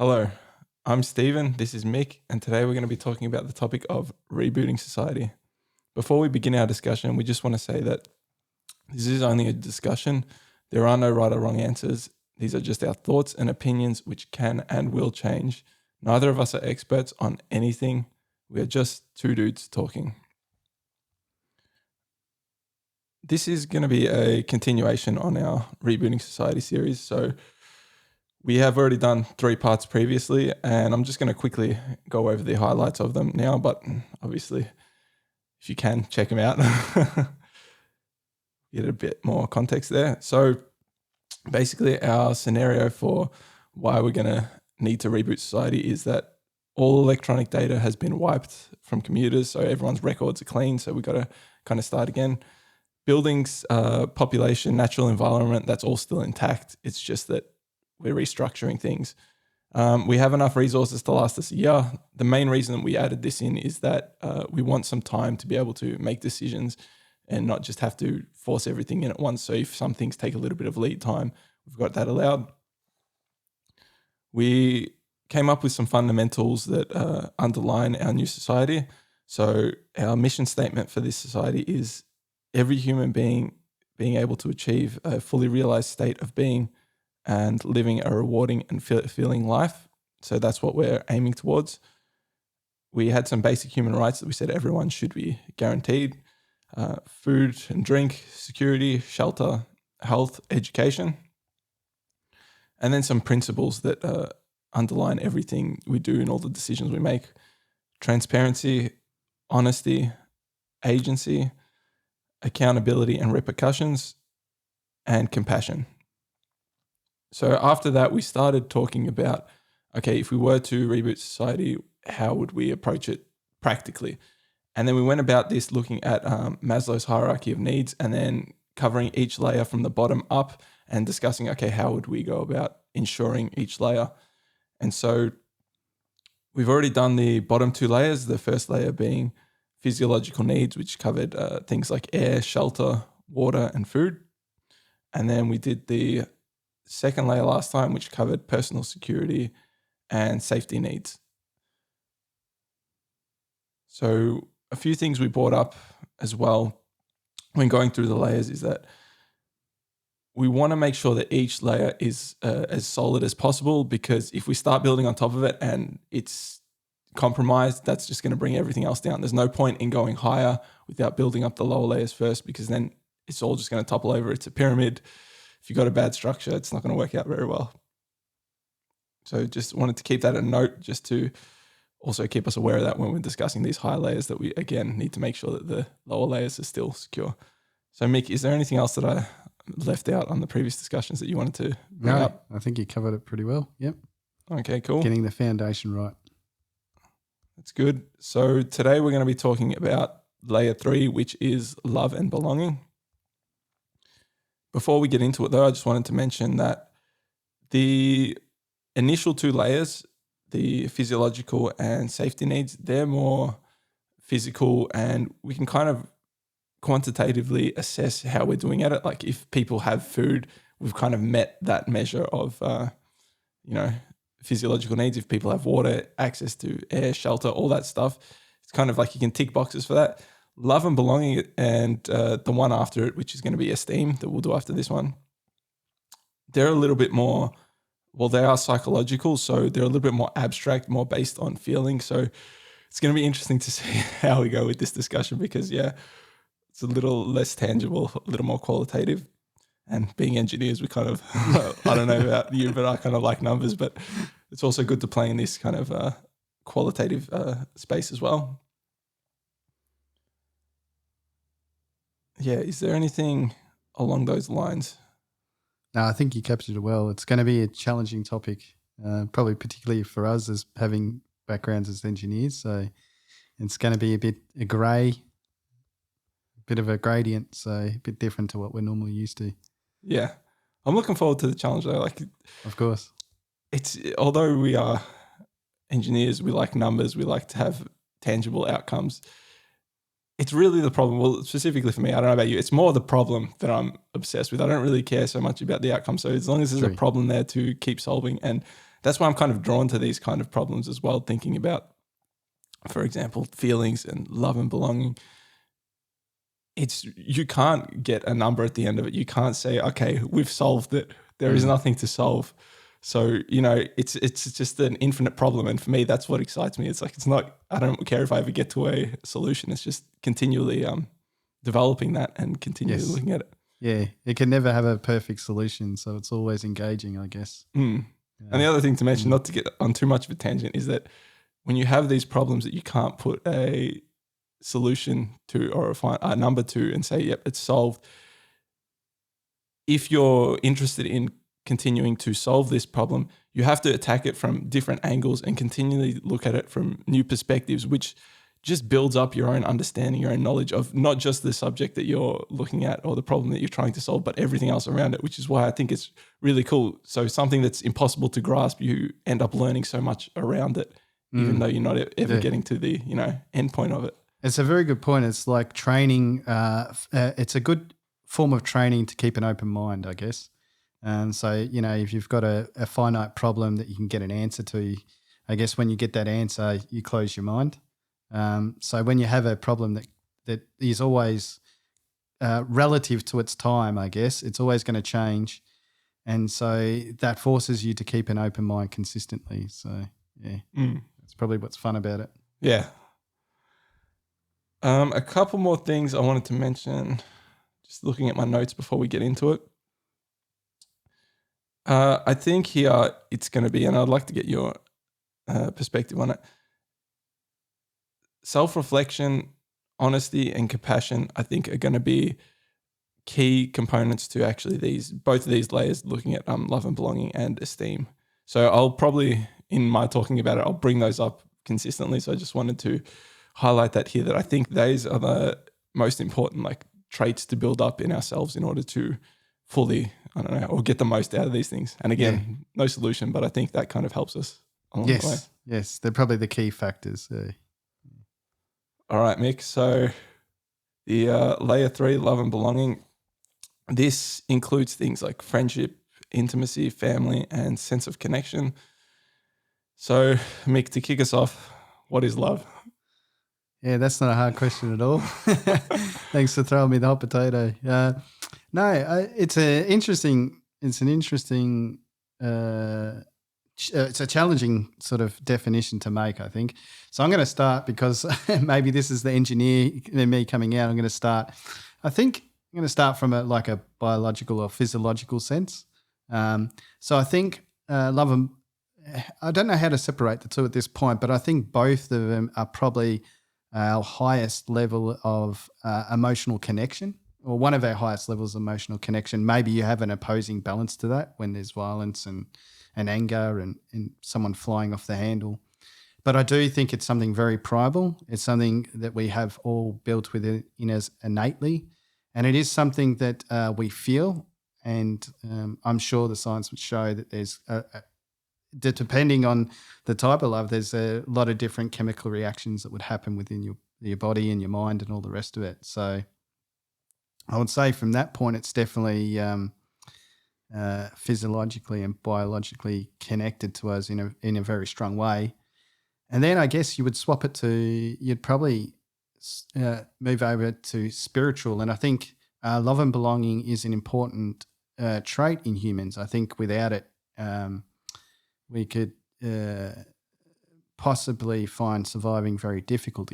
Hello, I'm Stephen, this is Mick, and today we're going to be talking about the topic of rebooting society. Before we begin our discussion, we just want to say that this is only a discussion. There are no right or wrong answers. These are just our thoughts and opinions which can and will change. Neither of us are experts on anything. We are just two dudes talking. This is going to be a continuation on our Rebooting Society series. So we have already done 3 parts previously, and I'm just going to quickly go over the highlights of them now, but obviously, if you can, check them out. Get a bit more context there. So basically, our scenario for why we're going to need to reboot society is that all electronic data has been wiped from computers, so everyone's records are clean, so we've got to kind of start again. Buildings, population, natural environment, that's all still intact. It's just that we're restructuring things. We have enough resources to last us a year. The main reason that we added this in is that we want some time to be able to make decisions and not just have to force everything in at once. So if some things take a little bit of lead time, we've got that allowed. We came up with some fundamentals that underline our new society. So our mission statement for this society is every human being being able to achieve a fully realized state of being and living a rewarding and fulfilling life. So that's what we're aiming towards. We had some basic human rights that we said everyone should be guaranteed. Food and drink, security, shelter, health, education. And then some principles that underline everything we do and all the decisions we make. Transparency, honesty, agency, accountability and repercussions, and compassion. So after that, we started talking about, okay, if we were to reboot society, how would we approach it practically? And then we went about this looking at Maslow's hierarchy of needs and then covering each layer from the bottom up and discussing, okay, how would we go about ensuring each layer? And so we've already done the bottom 2 layers, the first layer being physiological needs, which covered things like air, shelter, water, and food. And then we did the second layer last time, which covered personal security and safety needs. So a few things we brought up as well when going through the layers is that we want to make sure that each layer is as solid as possible, because if we start building on top of it and it's compromised, that's just going to bring everything else down. There's no point in going higher without building up the lower layers first, because then it's all just going to topple over. It's a pyramid. If you've got a bad structure, it's not going to work out very well. So just wanted to keep that a note, just to also keep us aware of that when we're discussing these high layers, that we, again, need to make sure that the lower layers are still secure. So Mick, is there anything else that I left out on the previous discussions that you wanted to bring up? I think you covered it pretty well. Yep. Okay, cool. Getting the foundation right. That's good. So today we're going to be talking about layer 3, which is love and belonging. Before we get into it though, I just wanted to mention that the initial 2 layers, the physiological and safety needs, they're more physical, and we can kind of quantitatively assess how we're doing at it. Like if people have food, we've kind of met that measure of, physiological needs. If people have water, access to air, shelter, all that stuff, it's kind of like you can tick boxes for that. Love and belonging, and the one after it, which is going to be esteem, that we'll do after this one, they're a little bit more, well, they are psychological, so they're a little bit more abstract, more based on feeling. So it's going to be interesting to see how we go with this discussion, because, it's a little less tangible, a little more qualitative. And being engineers, we kind of, I don't know about you, but I kind of like numbers, but it's also good to play in this kind of qualitative space as well. Yeah, is there anything along those lines? No, I think you captured it well. It's going to be a challenging topic, probably particularly for us as having backgrounds as engineers. So it's going to be a bit of a gradient, so a bit different to what we're normally used to. Yeah, I'm looking forward to the challenge though. Like, of course, it's, although we are engineers, we like numbers, we like to have tangible outcomes. It's really the problem. Well, specifically for me, I don't know about you, it's more the problem that I'm obsessed with. I don't really care so much about the outcome. So as long as there's a problem there to keep solving, and that's why I'm kind of drawn to these kind of problems as well, thinking about, for example, feelings and love and belonging. You can't get a number at the end of it. You can't say, okay, we've solved it. There is nothing to solve. So, it's just an infinite problem. And for me, that's what excites me. It's like, I don't care if I ever get to a solution. It's just continually developing that and continually looking at it. Yeah, it can never have a perfect solution. So it's always engaging, I guess. And the other thing to mention, not to get on too much of a tangent, is that when you have these problems that you can't put a solution to or a number to and say, yep, it's solved. If you're interested in continuing to solve this problem, you have to attack it from different angles and continually look at it from new perspectives, which just builds up your own understanding, your own knowledge of not just the subject that you're looking at or the problem that you're trying to solve, but everything else around it, which is why I think it's really cool. So something that's impossible to grasp, you end up learning so much around it, even though you're not ever getting to the, end point of it. It's a very good point. It's like training. It's a good form of training to keep an open mind, I guess. And so, if you've got a finite problem that you can get an answer to, I guess when you get that answer, you close your mind. So when you have a problem that is always relative to its time, I guess, it's always going to change. And so that forces you to keep an open mind consistently. So, yeah, that's probably what's fun about it. Yeah. A couple more things I wanted to mention, just looking at my notes before we get into it. I think here it's going to be, and I'd like to get your perspective on it. Self-reflection, honesty, and compassion, I think, are going to be key components to actually both of these layers, looking at love and belonging and esteem. So I'll probably, in my talking about it, I'll bring those up consistently. So I just wanted to highlight that here, that I think those are the most important traits to build up in ourselves in order to fully, or get the most out of these things. And again, no solution, but I think that kind of helps us along the way. Yes, they're probably the key factors. All right, Mick. So the layer 3, love and belonging, this includes things like friendship, intimacy, family, and sense of connection. So, Mick, to kick us off, what is love? Yeah, that's not a hard question at all. Thanks for throwing me the hot potato. It's an interesting. It's a challenging sort of definition to make, I think. So I'm going to start, because maybe this is the engineer in me coming out. I'm going to start. I think I'm going to start from a biological or physiological sense. So I think love and I don't know how to separate the two at this point, but I think both of them are probably our highest level of emotional connection, or one of our highest levels of emotional connection. Maybe you have an opposing balance to that when there's violence and anger and someone flying off the handle. But I do think it's something very primal. It's something that we have all built within us innately. And it is something that we feel. And I'm sure the science would show that there's depending on the type of love, there's a lot of different chemical reactions that would happen within your body and your mind and all the rest of it. So I would say from that point, it's definitely physiologically and biologically connected to us in a very strong way. And then I guess you would swap it to, you'd probably move over to spiritual. And I think love and belonging is an important trait in humans. I think without it, we could possibly find surviving very difficult.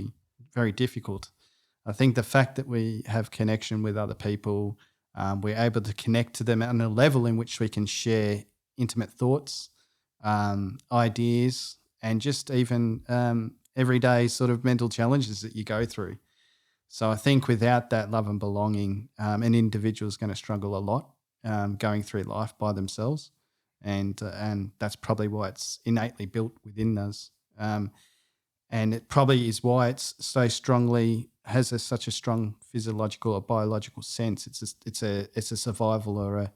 I think the fact that we have connection with other people, we're able to connect to them on a level in which we can share intimate thoughts, ideas, and just even everyday sort of mental challenges that you go through. So I think without that love and belonging, an individual is going to struggle a lot going through life by themselves. And that's probably why it's innately built within us. And it probably is why it's so strongly has such a strong physiological or biological sense. It's a survival or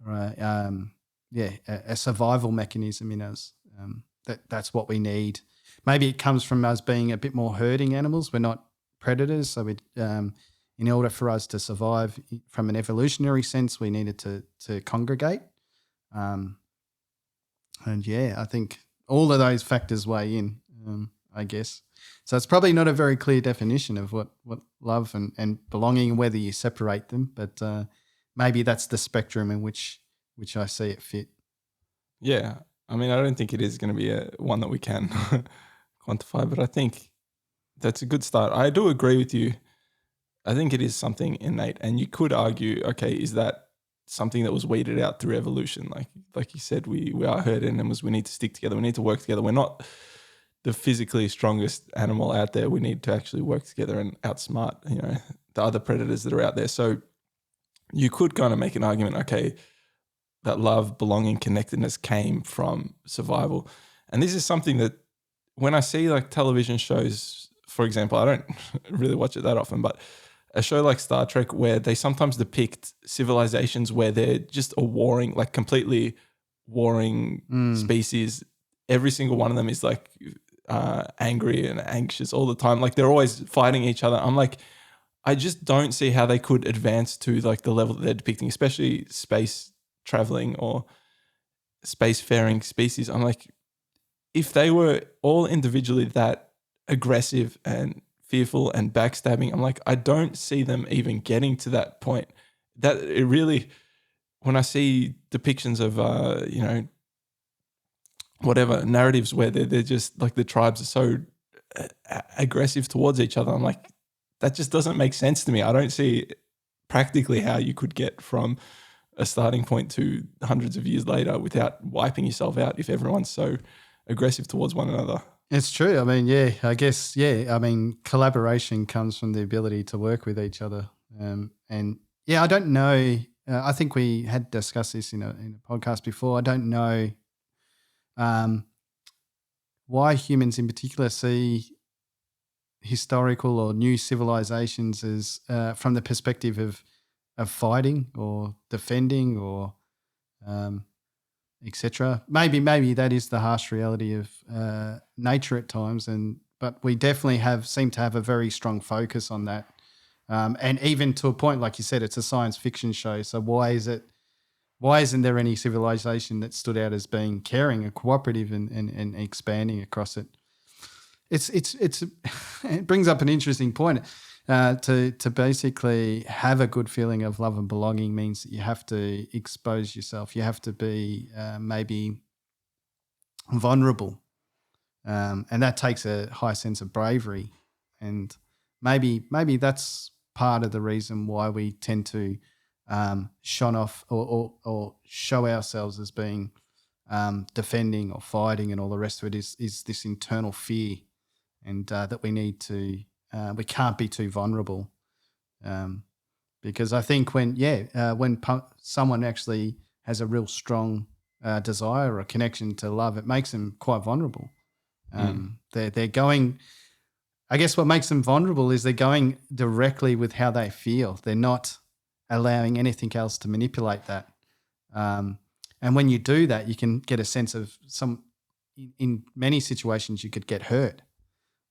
a survival mechanism in us. That's what we need. Maybe it comes from us being a bit more herding animals. We're not predators, so in order for us to survive from an evolutionary sense, we needed to congregate. And I think all of those factors weigh in, I guess. So it's probably not a very clear definition of what love and belonging and whether you separate them, but maybe that's the spectrum in which I see it fit. Yeah. I mean, I don't think it is going to be one that we can quantify, but I think that's a good start. I do agree with you. I think it is something innate, and you could argue, okay, is that something that was weeded out through evolution? Like you said, we are herd animals. We need to stick together. We need to work together. We're not the physically strongest animal out there. We need to actually work together and outsmart, the other predators that are out there. So you could kind of make an argument, okay, that love, belonging, connectedness came from survival. And this is something that when I see like television shows, for example, I don't really watch it that often, but a show like Star Trek where they sometimes depict civilizations where they're just a warring, like completely warring species. Every single one of them is like angry and anxious all the time. Like they're always fighting each other. I'm like, I just don't see how they could advance to like the level that they're depicting, especially space traveling or spacefaring species. I'm like, if they were all individually that aggressive and fearful and backstabbing, I'm like, I don't see them even getting to that point. That it really, when I see depictions of, whatever narratives where they're just like the tribes are so aggressive towards each other, I'm like, that just doesn't make sense to me. I don't see practically how you could get from a starting point to hundreds of years later without wiping yourself out if everyone's so aggressive towards one another. It's true. I mean, I guess, I mean, collaboration comes from the ability to work with each other. I don't know. I think we had discussed this in a podcast before. I don't know why humans in particular see historical or new civilizations as from the perspective of fighting or defending or etc. Maybe that is the harsh reality of nature at times, but we definitely seem to have a very strong focus on that, and even to a point, like you said, it's a science fiction show. So why isn't there any civilization that stood out as being caring and cooperative and expanding across it? It brings up an interesting point. To basically have a good feeling of love and belonging means that you have to expose yourself. You have to be maybe vulnerable, and that takes a high sense of bravery. And maybe that's part of the reason why we tend to shun off or show ourselves as being defending or fighting, and all the rest of it is this internal fear, and that we need to. We can't be too vulnerable, because I think when someone actually has a real strong desire or connection to love, it makes them quite vulnerable. They're going. I guess what makes them vulnerable is they're going directly with how they feel. They're not allowing anything else to manipulate that. And when you do that, you can get a sense of in many situations you could get hurt.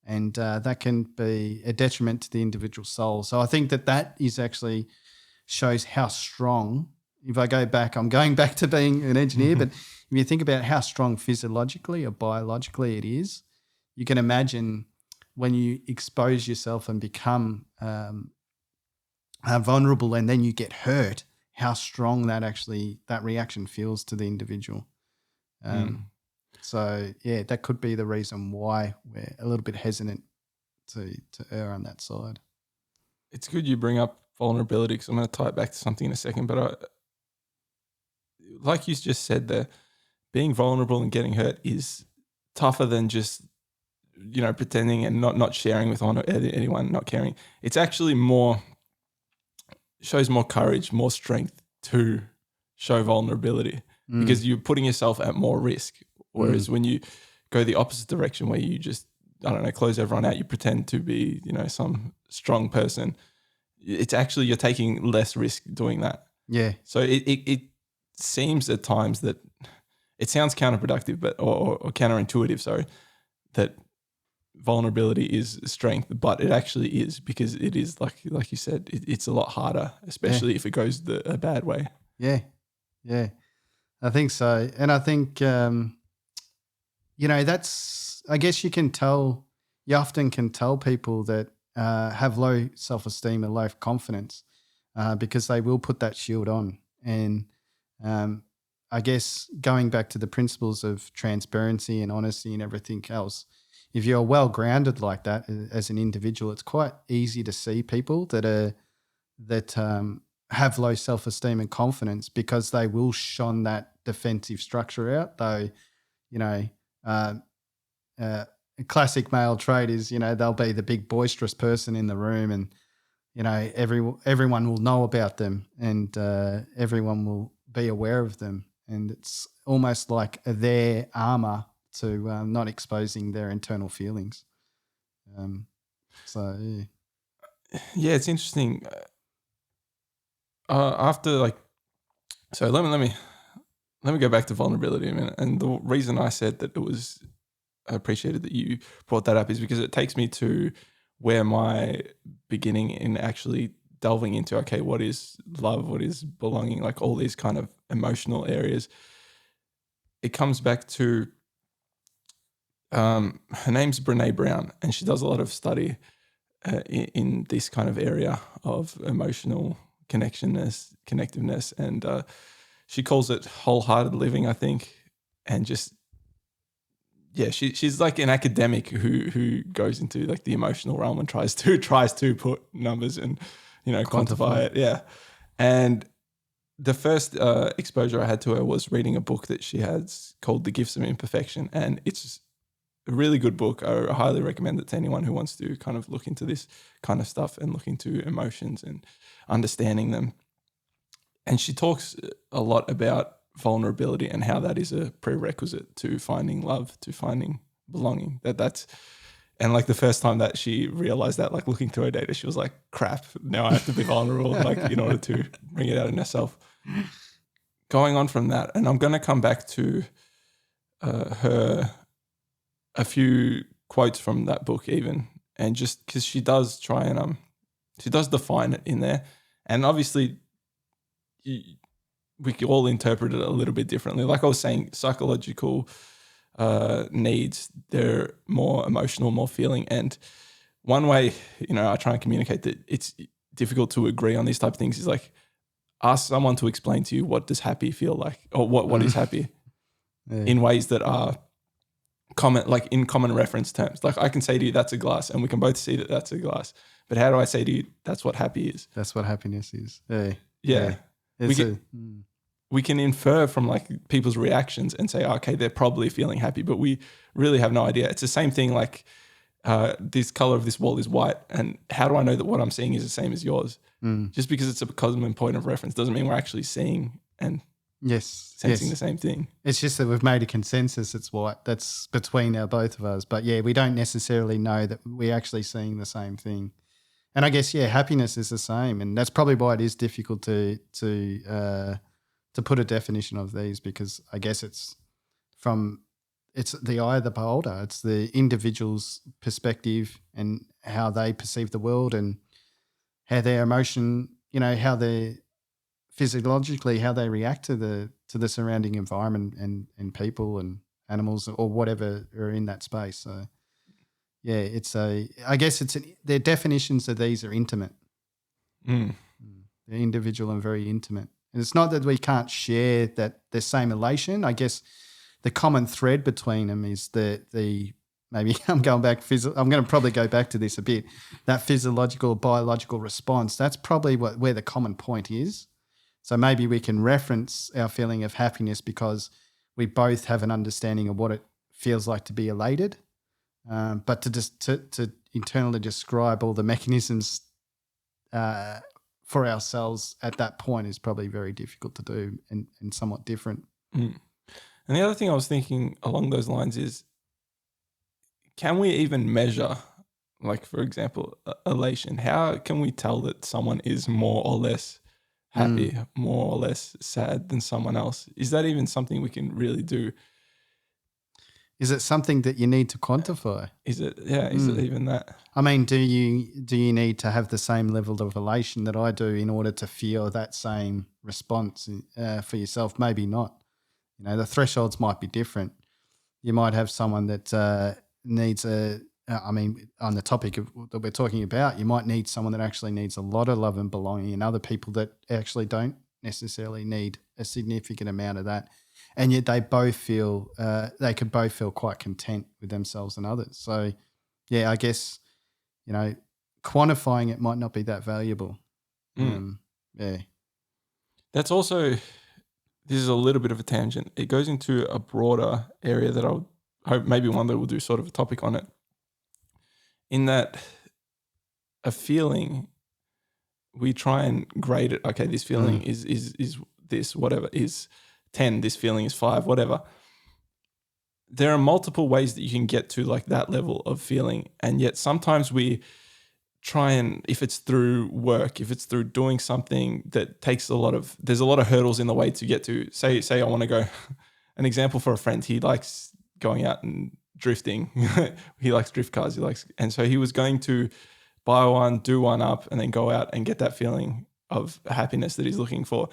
And that can be a detriment to the individual soul. So I think that is actually shows how strong, if I go back, I'm going back to being an engineer, but if you think about how strong physiologically or biologically it is, you can imagine when you expose yourself and become vulnerable and then you get hurt, how strong that reaction feels to the individual. So, that could be the reason why we're a little bit hesitant to err on that side. It's good you bring up vulnerability, because I'm going to tie it back to something in a second. But like you just said there, being vulnerable and getting hurt is tougher than just, pretending and not sharing with anyone, not caring. It's actually shows more courage, more strength to show vulnerability, because you're putting yourself at more risk. Whereas when you go the opposite direction, where you just, close everyone out, you pretend to be, some strong person, it's actually, you're taking less risk doing that. Yeah. So it seems at times that it sounds counterproductive, or counterintuitive, sorry, that vulnerability is strength, but it actually is, because it is, like you said, it's a lot harder, especially if it goes a bad way. Yeah. I think so. And I think, that's, I guess you often can tell people that have low self-esteem and low confidence because they will put that shield on. And I guess going back to the principles of transparency and honesty and everything else, if you're well grounded like that as an individual, it's quite easy to see people that have low self-esteem and confidence because they will shun that defensive structure out. Though, a classic male trait is, they'll be the big boisterous person in the room, and everyone will know about them, and everyone will be aware of them, and it's almost like their armor to not exposing their internal feelings. Yeah, it's interesting. So let me go back to vulnerability a minute. And the reason I said that it was appreciated that you brought that up is because it takes me to where my beginning in actually delving into, okay, what is love, what is belonging, like all these kind of emotional areas. It comes back to her name's Brené Brown, and she does a lot of study in this kind of area of emotional connectiveness, and she calls it wholehearted living, I think. And just, yeah, she's like an academic who goes into like the emotional realm and tries to put numbers and quantify it. Yeah. And the first exposure I had to her was reading a book that she has called The Gifts of Imperfection, and it's a really good book. I highly recommend it to anyone who wants to kind of look into this kind of stuff and look into emotions and understanding them. And she talks a lot about vulnerability and how that is a prerequisite to finding love, to finding belonging. And like the first time that she realized that, like looking through her data, she was like, crap, now I have to be vulnerable, like in order to bring it out in herself. Going on from that, and I'm going to come back to a few quotes from that book even, and just because she does try and she does define it in there, and obviously we can all interpret it a little bit differently. Like I was saying, psychological needs, they're more emotional, more feeling, and one way I try and communicate that it's difficult to agree on these type of things is like ask someone to explain to you what does happy feel like, or what is happy in ways that are common, like in common reference terms. Like I can say to you, that's a glass, and we can both see that that's a glass. But how do I say to you, that's what happy is? That's what happiness is. Yeah. We can infer from like people's reactions and say, okay, they're probably feeling happy, but we really have no idea. It's the same thing like this color of this wall is white, and how do I know that what I'm seeing is the same as yours? Just because it's a common point of reference doesn't mean we're actually seeing and sensing the same thing. It's just that we've made a consensus it's white. That's between both of us. But yeah, we don't necessarily know that we're actually seeing the same thing. And I guess, happiness is the same. And that's probably why it is difficult to put a definition of these, because I guess it's the eye of the beholder. It's the individual's perspective and how they perceive the world and how their emotion, how they physiologically, how they react to the surrounding environment and people and animals or whatever are in that space. So yeah, their definitions of these are intimate. They're individual and very intimate. And it's not that we can't share the same elation. I guess the common thread between them is the maybe I'm going to probably go back to this a bit. That physiological, biological response, that's probably where the common point is. So maybe we can reference our feeling of happiness because we both have an understanding of what it feels like to be elated. But to internally describe all the mechanisms for ourselves at that point is probably very difficult to do and somewhat different. And the other thing I was thinking along those lines is, can we even measure, like for example, elation? How can we tell that someone is more or less happy, more or less sad than someone else? Is that even something we can really do? Is it something that you need to quantify? Is it even that? I mean, do you need to have the same level of elation that I do in order to feel that same response for yourself? Maybe not. The thresholds might be different. You might have someone that needs on the topic that we're talking about, you might need someone that actually needs a lot of love and belonging, and other people that actually don't necessarily need a significant amount of that. And yet they both feel, they could both feel quite content with themselves and others. So, yeah, I guess, quantifying it might not be that valuable. Yeah. That's also, this is a little bit of a tangent. It goes into a broader area that I'll hope maybe one day we'll do sort of a topic on it. In that a feeling, we try and grade it. Okay, this feeling is this, whatever, is 10, this feeling is 5, whatever. There are multiple ways that you can get to like that level of feeling. And yet sometimes we try and, if it's through work, if it's through doing something that takes there's a lot of hurdles in the way to get to, say I want to go, an example for a friend, he likes going out and drifting. He likes drift cars. And so he was going to buy one, do one up, and then go out and get that feeling of happiness that he's looking for.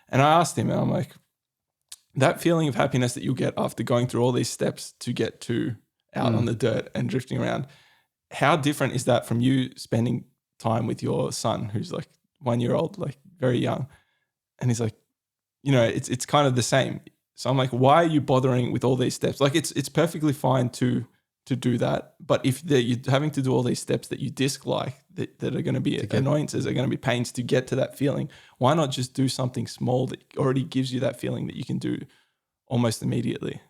And I asked him, and I'm like, that feeling of happiness that you'll get after going through all these steps to get to out on the dirt and drifting around, how different is that from you spending time with your son, who's like 1 year old, like very young? And he's like, it's kind of the same. So I'm like, why are you bothering with all these steps? Like it's perfectly fine to do that. But if you're having to do all these steps that you dislike, that are going to be annoyances, are going to be pains to get to that feeling, why not just do something small that already gives you that feeling that you can do almost immediately?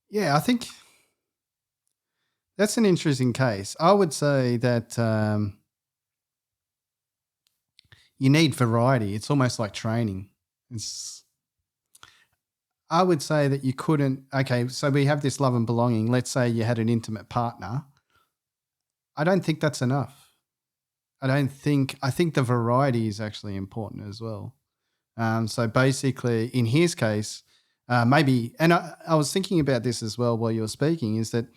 Yeah, I think that's an interesting case. I would say that you need variety. It's almost like training. I would say that you couldn't, okay, so we have this love and belonging. Let's say you had an intimate partner. I don't think that's enough. I think the variety is actually important as well. So basically in his case, maybe, and I was thinking about this as well while you were speaking, is that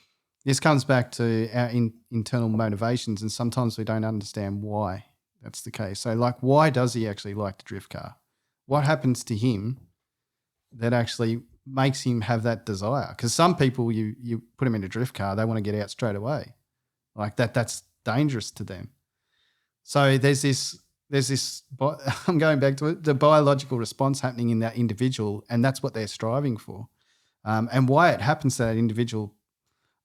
this comes back to our internal motivations, and sometimes we don't understand why that's the case. So like, why does he actually like the drift car? What happens to him that actually makes him have that desire? Because some people, you put them in a drift car, they want to get out straight away. Like that's dangerous to them. So there's this, I'm going back to it, the biological response happening in that individual, and that's what they're striving for. And why it happens to that individual,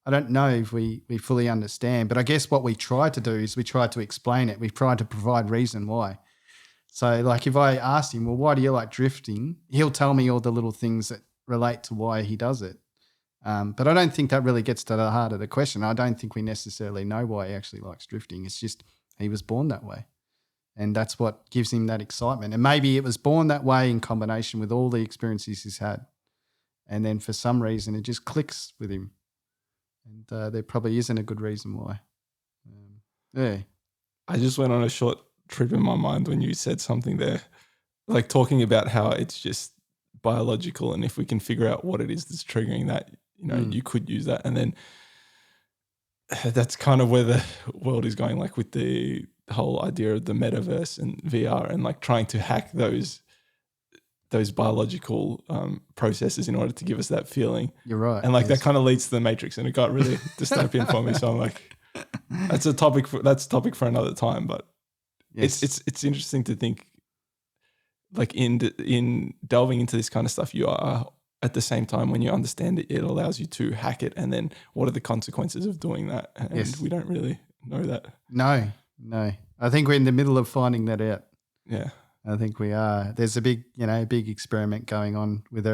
I don't know if we fully understand, but I guess what we try to do is we try to explain it. We try to provide reason why. So like if I asked him, well, why do you like drifting? He'll tell me all the little things that relate to why he does it. But I don't think that really gets to the heart of the question. I don't think we necessarily know why he actually likes drifting. It's just he was born that way. And that's what gives him that excitement. And maybe it was born that way in combination with all the experiences he's had. And then for some reason, it just clicks with him. And there probably isn't a good reason why. Yeah. I just went on a short trip in my mind when you said something there, like talking about how it's just biological, and if we can figure out what it is that's triggering that, you could use that. And then that's kind of where the world is going, like with the whole idea of the metaverse and VR, and like trying to hack those biological processes in order to give us that feeling. You're right. And like that kind of leads to the Matrix, and it got really dystopian for me. So I'm like, that's a topic for another time. But yes. It's interesting to think, like in delving into this kind of stuff, you are at the same time, when you understand it, it allows you to hack it. And then what are the consequences of doing that? And yes. We don't really know that. No. I think we're in the middle of finding that out. Yeah. I think we are. There's a big experiment going on with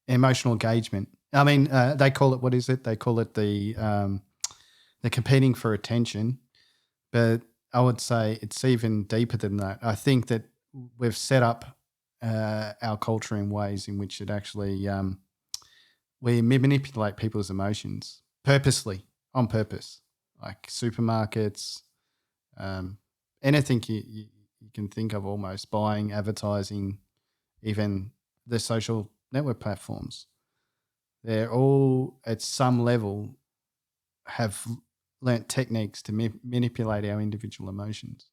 emotional engagement. I mean, they call it, what is it? They call it they're competing for attention, but I would say it's even deeper than that. I think that we've set up our culture in ways in which it actually we manipulate people's emotions purposely, on purpose, like supermarkets, anything you can think of, almost buying, advertising, even the social network platforms. They're all at some level have learnt techniques to manipulate our individual emotions.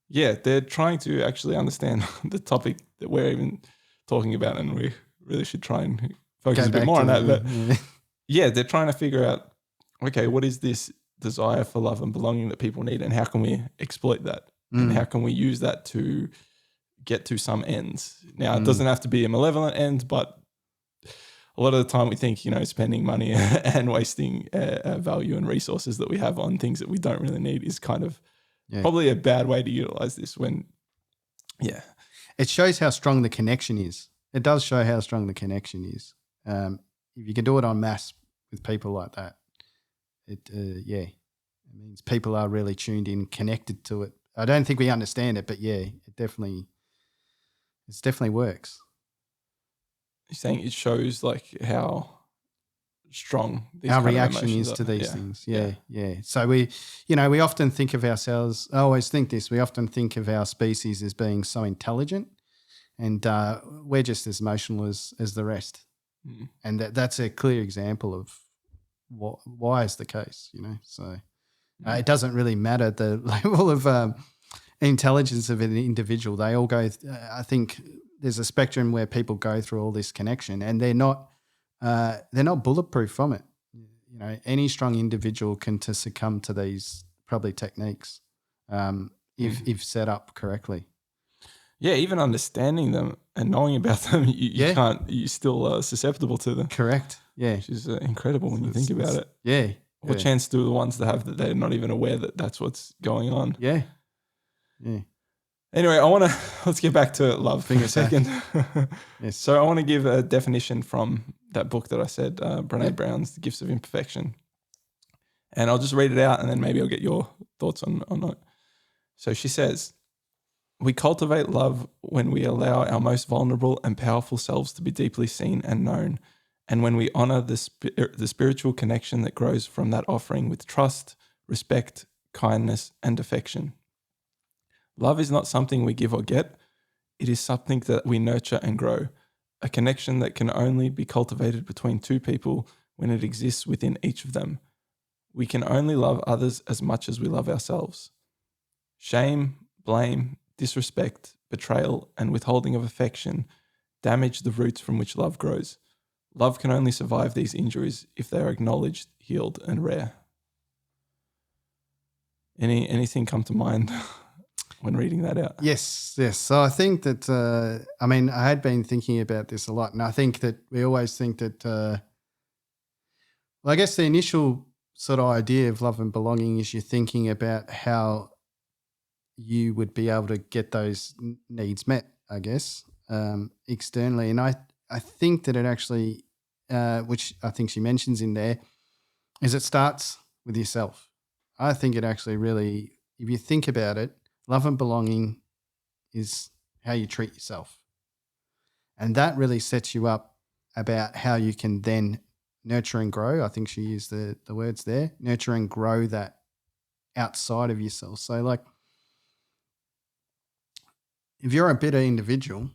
Yeah, they're trying to actually understand the topic that we're even talking about, and we really should try and focus Go a bit back more to on that. But yeah. yeah, they're trying to figure out, okay, what is this desire for love and belonging that people need, and how can we exploit that? And how can we use that to get to some ends? Now, it doesn't have to be a malevolent end, but a lot of the time we think, spending money and wasting value and resources that we have on things that we don't really need is kind of probably a bad way to utilize this when, It shows how strong the connection is. It does show how strong the connection is. If you can do it en masse with people like that, it means people are really tuned in, connected to it. I don't think we understand it, but it definitely works. You're saying it shows like how strong these our kind of reaction emotions is are. to these things. Yeah. So we often think of ourselves, I always think this, we often think of our species as being so intelligent, and we're just as emotional as the rest. And that's a clear example of why is the case, So it doesn't really matter the level of intelligence of an individual. They all go, I think there's a spectrum where people go through all this connection, and they're not bulletproof from it. Any strong individual can succumb to these probably techniques if set up correctly. Yeah, even understanding them and knowing about them, you can't. You're still susceptible to them. Correct. Yeah, which is incredible when you think about it. Yeah. What chance do the ones that have that they're not even aware that that's what's going on? Yeah. Anyway, let's get back to love for a second. Yes. So I want to give a definition from that book that I said, Brené Brown's The Gifts of Imperfection. And I'll just read it out and then maybe I'll get your thoughts on it. So she says, we cultivate love when we allow our most vulnerable and powerful selves to be deeply seen and known, and when we honor the spiritual connection that grows from that offering with trust, respect, kindness, and affection. Love is not something we give or get. It is something that we nurture and grow, a connection that can only be cultivated between two people when it exists within each of them. We can only love others as much as we love ourselves. Shame, blame, disrespect, betrayal, and withholding of affection damage the roots from which love grows. Love can only survive these injuries if they are acknowledged, healed, and rare. Anything come to mind when reading that out? Yes. So I think that, I had been thinking about this a lot, and I think that we always think that, I guess the initial sort of idea of love and belonging is you're thinking about how you would be able to get those needs met, I guess, externally. And I think that it actually, which I think she mentions in there, is it starts with yourself. I think it actually really, if you think about it, love and belonging is how you treat yourself. And that really sets you up about how you can then nurture and grow. I think she used the words there, nurture and grow that outside of yourself. So like, if you're a bitter individual,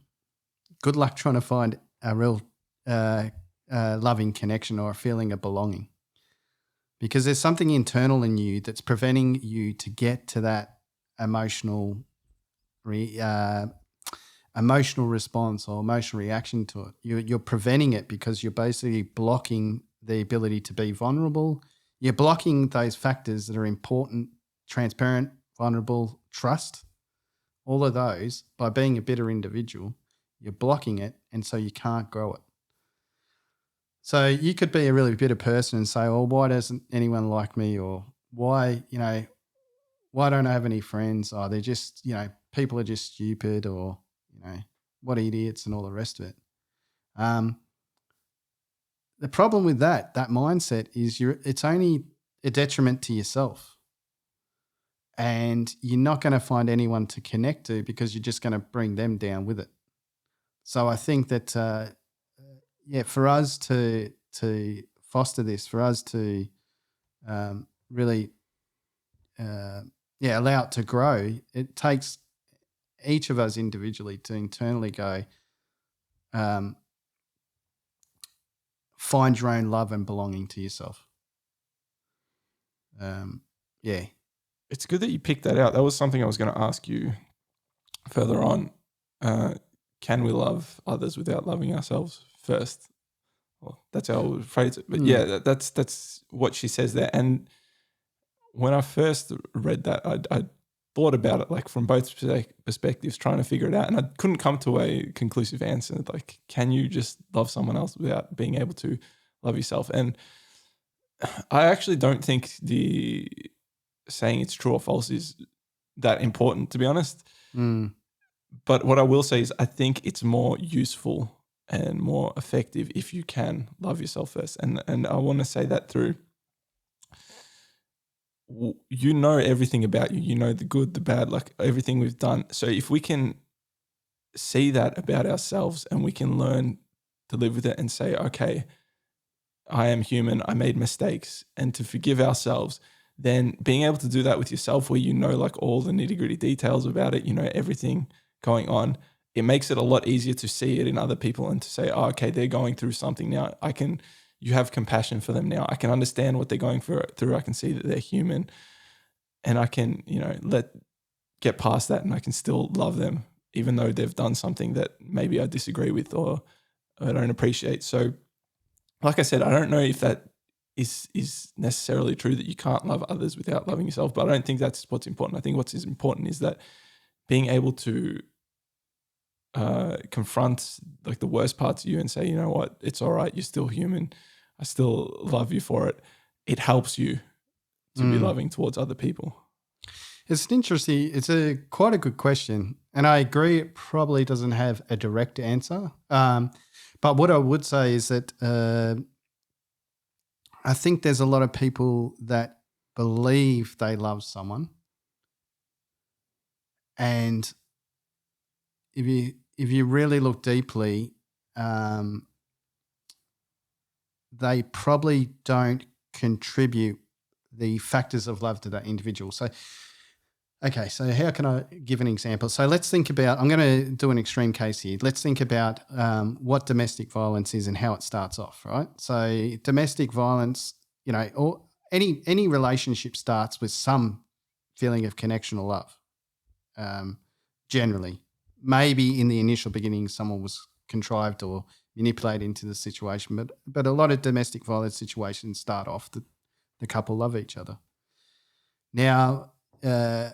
good luck trying to find a real loving connection or a feeling of belonging, because there's something internal in you that's preventing you to get to that emotional response or emotional reaction to it. You're preventing it because you're basically blocking the ability to be vulnerable. You're blocking those factors that are important: transparent, vulnerable, trust. All of those, by being a bitter individual, you're blocking it, and so you can't grow it. So you could be a really bitter person and say, "Oh, why doesn't anyone like me?" Or why don't I have any friends? Oh, they're just, people are just stupid, or, what idiots, and all the rest of it. The problem with that mindset is it's only a detriment to yourself. And you're not going to find anyone to connect to because you're just going to bring them down with it. So I think that, for us to foster this, for us to really, allow it to grow, it takes each of us individually to internally go, find your own love and belonging to yourself. It's good that you picked that out. That was something I was going to ask you further on. can we love others without loving ourselves first? Well, that's how I would phrase it. But that's what she says there. And when I first read that, I thought about it like from both perspectives, trying to figure it out. And I couldn't come to a conclusive answer. Like, can you just love someone else without being able to love yourself? And I actually don't think the saying it's true or false is that important, to be honest. But what I will say is I think it's more useful and more effective if you can love yourself first. And I want to say that through, you know, everything about you, you know, the good, the bad, like everything we've done. So if we can see that about ourselves and we can learn to live with it and say, okay, I am human, I made mistakes, and to forgive ourselves, then being able to do that with yourself where you know like all the nitty-gritty details about it, you know, everything going on, it makes it a lot easier to see it in other people and to say, oh, okay, they're going through something now. You have compassion for them now. I can understand what they're going through. I can see that they're human, and I can, you know, get past that, and I can still love them even though they've done something that maybe I disagree with or I don't appreciate. So like I said, I don't know if that is necessarily true that you can't love others without loving yourself, but I don't think that's what's important. I think what's important is that being able to confront like the worst parts of you and say, you know what, it's all right, you're still human, I still love you for it. It helps you to be loving towards other people. It's quite a good question. And I agree it probably doesn't have a direct answer. But what I would say is that I think there's a lot of people that believe they love someone. And if you really look deeply, they probably don't contribute the factors of love to that individual. So, okay, so how can I give an example? So let's think about, I'm going to do an extreme case here. Let's think about what domestic violence is and how it starts off, right? So domestic violence, you know, or any relationship starts with some feeling of connection or love, generally. Maybe in the initial beginning, someone was contrived or manipulated into the situation, but a lot of domestic violence situations start off the couple love each other. Now, I'm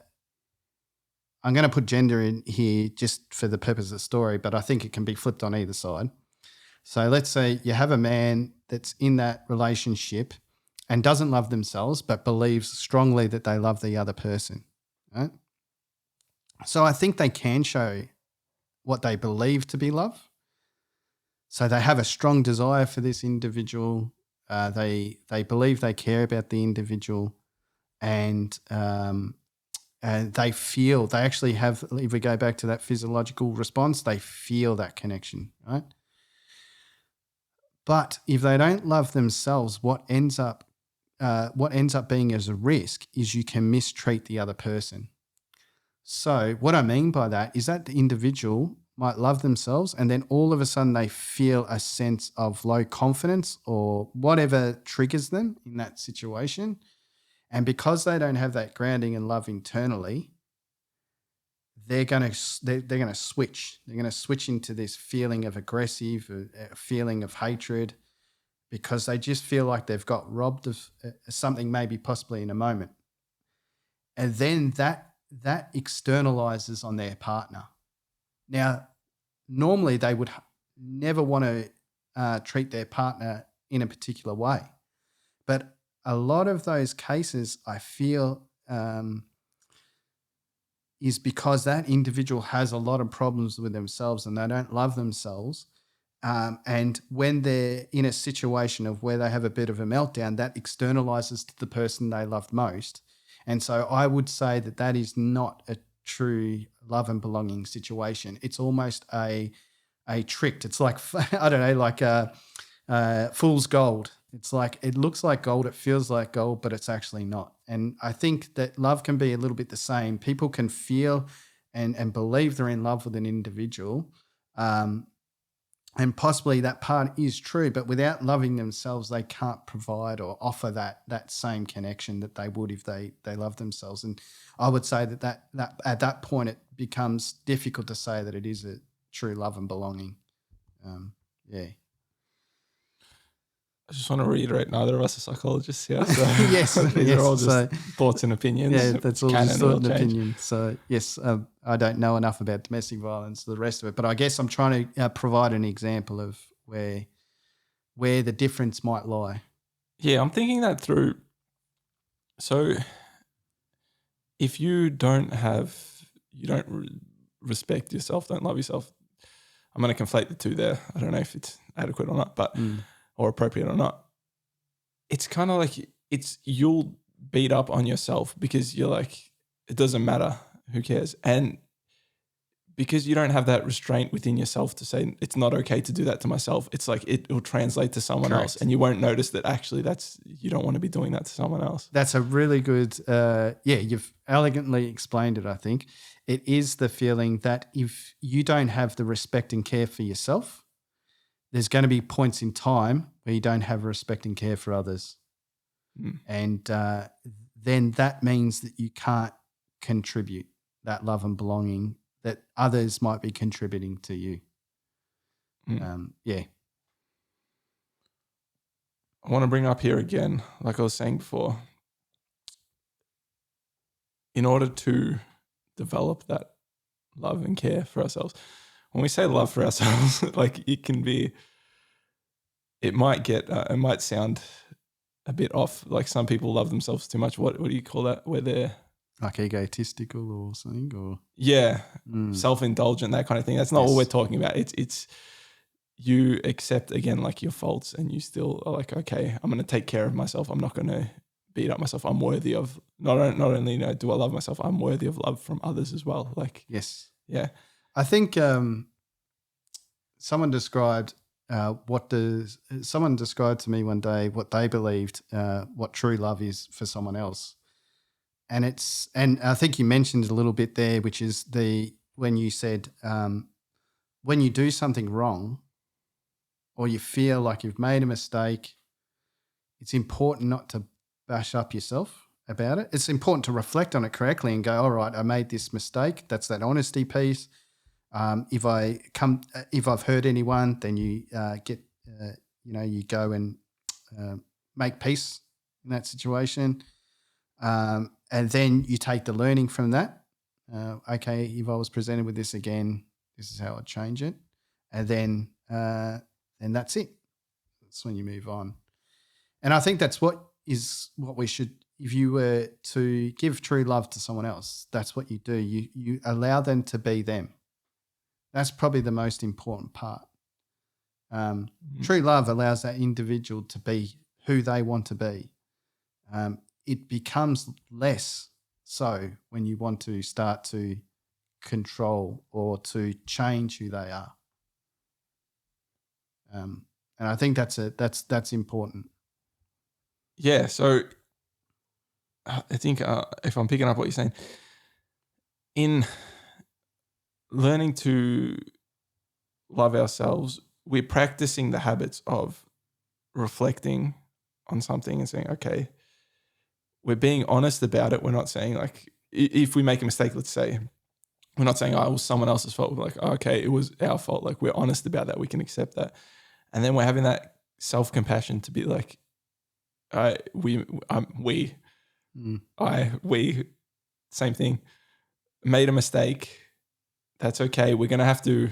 going to put gender in here just for the purpose of the story, but I think it can be flipped on either side. So let's say you have a man that's in that relationship and doesn't love themselves, but believes strongly that they love the other person, right? So I think they can show what they believe to be love. So they have a strong desire for this individual. They believe they care about the individual, and they actually have, if we go back to that physiological response, they feel that connection, right? But if they don't love themselves, what ends up being as a risk is you can mistreat the other person. So what I mean by that is that the individual might love themselves and then all of a sudden they feel a sense of low confidence or whatever triggers them in that situation. And because they don't have that grounding and love internally, they're going to switch. They're going to switch into this feeling of aggressive, a feeling of hatred, because they just feel like they've got robbed of something, maybe possibly in a moment. And then that externalizes on their partner. Now, normally they would never want to treat their partner in a particular way. But a lot of those cases, I feel, is because that individual has a lot of problems with themselves and they don't love themselves. And when they're in a situation of where they have a bit of a meltdown, that externalizes to the person they love most. And so I would say that is not a true love and belonging situation. It's almost a tricked. It's like, I don't know, like fool's gold. It's like, it looks like gold, it feels like gold, but it's actually not. And I think that love can be a little bit the same. People can feel and believe they're in love with an individual. And possibly that part is true, but without loving themselves, they can't provide or offer that same connection that they would if they love themselves. And I would say that at that point, it becomes difficult to say that it is a true love and belonging. Yeah. I just want to reiterate, neither of us are psychologists here. So Yes, these yes. are all just thoughts and opinions. Yeah, that's all Can just and thought will and change. opinion. So yes, I don't know enough about domestic violence, the rest of it, but I guess I'm trying to provide an example of where the difference might lie. Yeah, I'm thinking that through. So if you don't respect yourself, don't love yourself, I'm going to conflate the two there. I don't know if it's adequate or not, but or appropriate or not. It's kind of like you'll beat up on yourself because you're like, it doesn't matter, who cares? And because you don't have that restraint within yourself to say it's not okay to do that to myself, it's like it will translate to someone Correct. else, and you won't notice that actually you don't want to be doing that to someone else. That's a really good, you've elegantly explained it, I think. It is the feeling that if you don't have the respect and care for yourself, there's going to be points in time where you don't have respect and care for others. And then that means that you can't contribute that love and belonging that others might be contributing to you. Yeah. I want to bring up here again, like I was saying before, in order to develop that love and care for ourselves. When we say love for ourselves, like it might sound a bit off. Like some people love themselves too much. What do you call that? Where they're like egotistical or something, or self-indulgent, that kind of thing. That's not what we're talking about. It's you accept again like your faults, and you still are like, okay, I'm going to take care of myself. I'm not going to beat up myself. I'm worthy of not only do I love myself, I'm worthy of love from others as well. Like yeah. I think someone described to me one day what they believed what true love is for someone else. And I think you mentioned it a little bit there, which is when you said when you do something wrong or you feel like you've made a mistake, it's important not to bash up yourself about it. It's important to reflect on it correctly and go, all right, I made this mistake. That's that honesty piece. If I've hurt anyone, then you you go and make peace in that situation. And then you take the learning from that. Okay, if I was presented with this again, this is how I'd change it. And then that's it. That's when you move on. And I think that's what we should, if you were to give true love to someone else, that's what you do. You allow them to be them. That's probably the most important part. True love allows that individual to be who they want to be. It becomes less so when you want to start to control or to change who they are. And I think that's important. Yeah. So I think if I'm picking up what you're saying, in learning to love ourselves, we're practicing the habits of reflecting on something and saying, okay, we're being honest about it. We're not saying like, if we make a mistake, let's say, we're not saying, it was someone else's fault. We're like, okay, it was our fault. Like we're honest about that. We can accept that. And then we're having that self-compassion to be like, we, same thing, made a mistake. That's okay. We're going to have to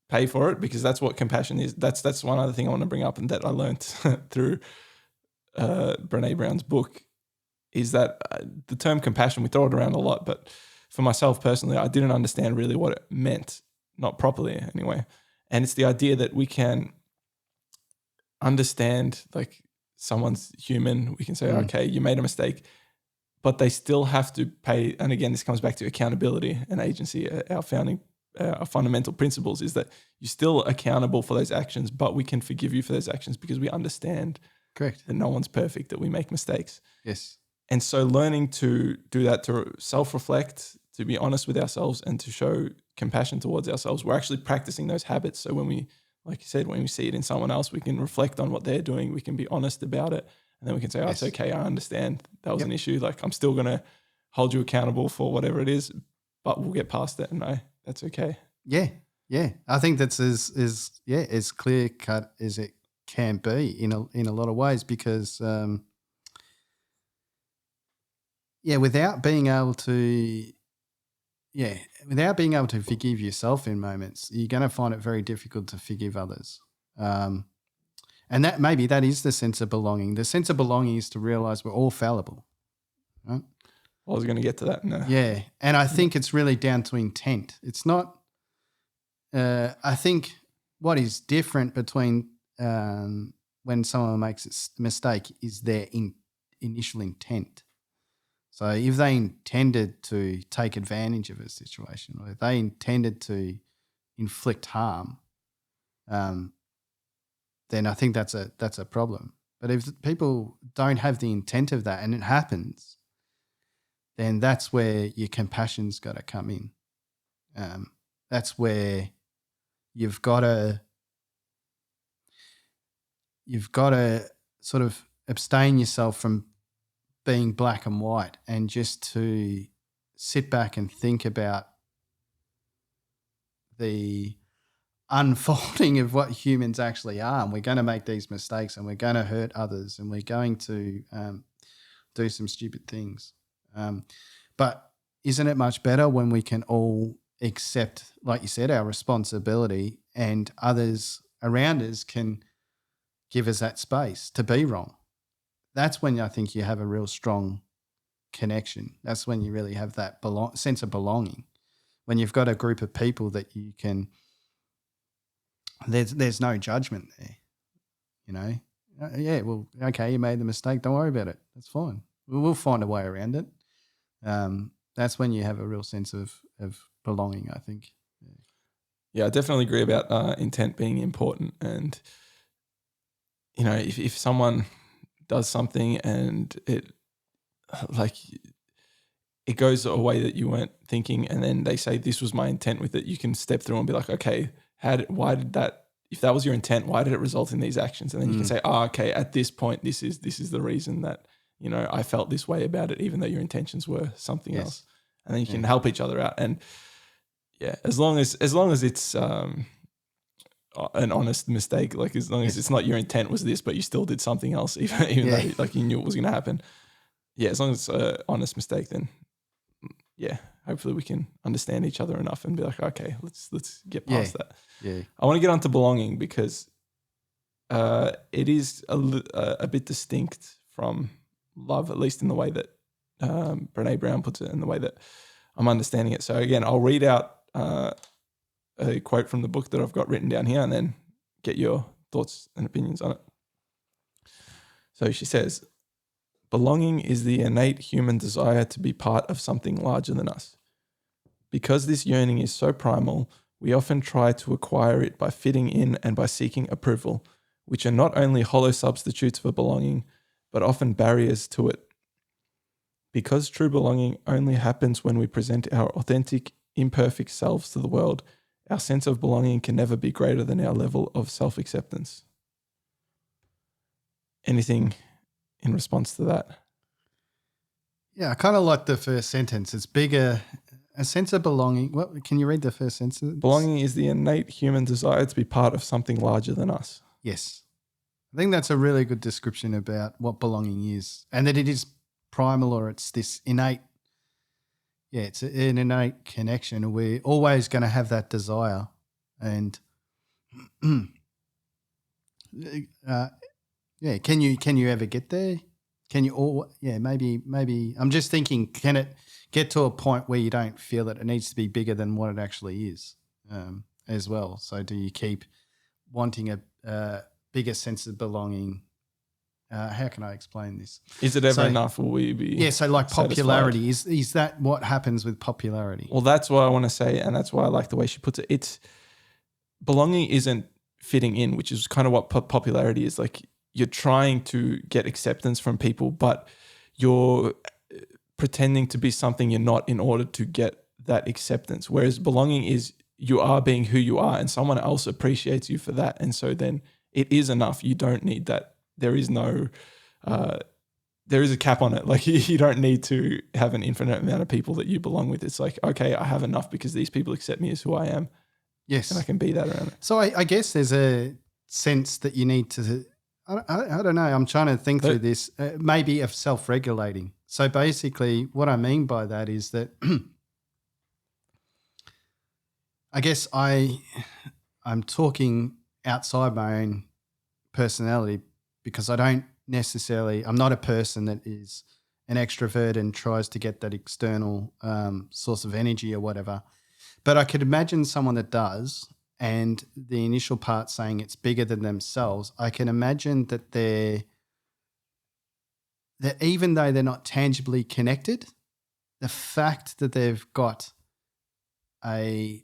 pay for it because that's what compassion is. That's one other thing I want to bring up, and that I learned through Brené Brown's book, is that the term compassion, we throw it around a lot, but for myself personally, I didn't understand really what it meant, not properly anyway. And it's the idea that we can understand like someone's human. We can say, okay, you made a mistake, but they still have to pay. And again, this comes back to accountability and agency. Our fundamental principles is that you're still accountable for those actions, but we can forgive you for those actions because we understand Correct. that no one's perfect, that we make mistakes. Yes. And so learning to do that, to self-reflect, to be honest with ourselves and to show compassion towards ourselves, we're actually practicing those habits. So when we, like you said, when we see it in someone else, we can reflect on what they're doing. We can be honest about it. And then we can say, it's okay. I understand that was an issue. Like I'm still going to hold you accountable for whatever it is, but we'll get past it. And that's okay. Yeah. Yeah, I think that's as clear cut as it can be in a lot of ways because without being able to forgive yourself in moments, you're going to find it very difficult to forgive others. And that is the sense of belonging. The sense of belonging is to realize we're all fallible, right? I was going to get to that. No. Yeah, and I think it's really down to intent. It's not. I think what is different between when someone makes a mistake is their initial intent. So if they intended to take advantage of a situation, or if they intended to inflict harm, then I think that's a problem. But if people don't have the intent of that and it happens, then that's where your compassion's got to come in. That's where you've got to sort of abstain yourself from being black and white and just to sit back and think about the unfolding of what humans actually are. And we're going to make these mistakes and we're going to hurt others and we're going to do some stupid things. But isn't it much better when we can all accept, like you said, our responsibility and others around us can give us that space to be wrong? That's when I think you have a real strong connection. That's when you really have that sense of belonging. When you've got a group of people that you can, there's no judgment there, you know. Yeah, well, okay, you made the mistake. Don't worry about it. That's fine. We'll find a way around it. That's when you have a real sense of belonging, I think. Yeah, I definitely agree about intent being important. And, you know, if someone does something and it goes a way that you weren't thinking, and then they say, this was my intent with it, you can step through and be like, okay, if that was your intent, why did it result in these actions? And then you can say, okay, at this point, this is the reason that, you know, I felt this way about it, even though your intentions were something else. And then you can help each other out. And yeah, as long as it's an honest mistake, like as long as it's not your intent was this, but you still did something else, even though like you knew it was going to happen. Yeah, as long as it's an honest mistake, then yeah, hopefully we can understand each other enough and be like, okay, let's get past that. Yeah, I want to get onto belonging because it is a bit distinct from love, at least in the way that Brené Brown puts it, and the way that I'm understanding it. So again, I'll read out a quote from the book that I've got written down here and then get your thoughts and opinions on it. So she says, belonging is the innate human desire to be part of something larger than us. Because this yearning is so primal, we often try to acquire it by fitting in and by seeking approval, which are not only hollow substitutes for belonging, but often barriers to it. Because true belonging only happens when we present our authentic, imperfect selves to the world, our sense of belonging can never be greater than our level of self-acceptance. Anything in response to that? Yeah, I kind of like the first sentence. It's bigger, a sense of belonging. What can you read the first sentence? Belonging is the innate human desire to be part of something larger than us. Yes. I think that's a really good description about what belonging is, and that it is primal, or it's this innate. Yeah, it's an innate connection. We're always going to have that desire, and yeah, can you ever get there? Can you all? Yeah, maybe. I'm just thinking, can it get to a point where you don't feel that it needs to be bigger than what it actually is, as well? So, do you keep wanting a bigger sense of belonging? How can I explain this? Is it ever enough? Will we be? Yeah, so like popularity, is that what happens with popularity? Well, that's what I want to say, and that's why I like the way she puts it. It's belonging isn't fitting in, which is kind of what popularity is. Like, you're trying to get acceptance from people, but you're pretending to be something you're not in order to get that acceptance. Whereas belonging is you are being who you are, and someone else appreciates you for that. And so then it is enough. You don't need that. There is no, there is a cap on it. Like, you don't need to have an infinite amount of people that you belong with. It's like, okay, I have enough because these people accept me as who I am. Yes. and I can be that around it. So I guess there's a sense that you need to, I don't know, I'm trying to think through this, maybe of self-regulating. So basically what I mean by that is that I guess I'm talking outside my own personality because I'm not a person that is an extrovert and tries to get that external source of energy or whatever. But I could imagine someone that does, and the initial part saying it's bigger than themselves, I can imagine that that even though they're not tangibly connected, the fact that they've got a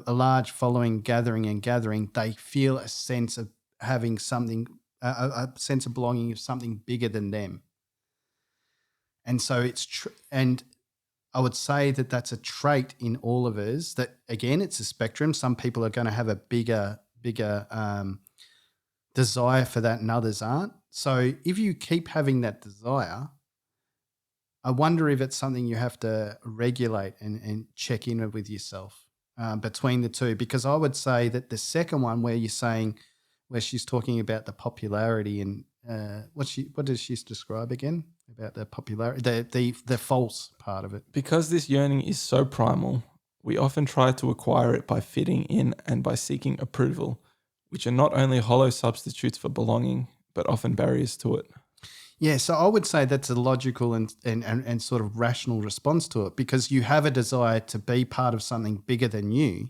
large following gathering, they feel a sense of having something, a sense of belonging of something bigger than them. And so and I would say that that's a trait in all of us that, again, it's a spectrum. Some people are going to have a bigger desire for that and others aren't. So if you keep having that desire, I wonder if it's something you have to regulate and check in with yourself between the two. Because I would say that the second one where she's talking about the popularity and what does she describe again about the popularity, the false part of it? Because this yearning is so primal, we often try to acquire it by fitting in and by seeking approval, which are not only hollow substitutes for belonging, but often barriers to it. Yeah, so I would say that's a logical and sort of rational response to it, because you have a desire to be part of something bigger than you.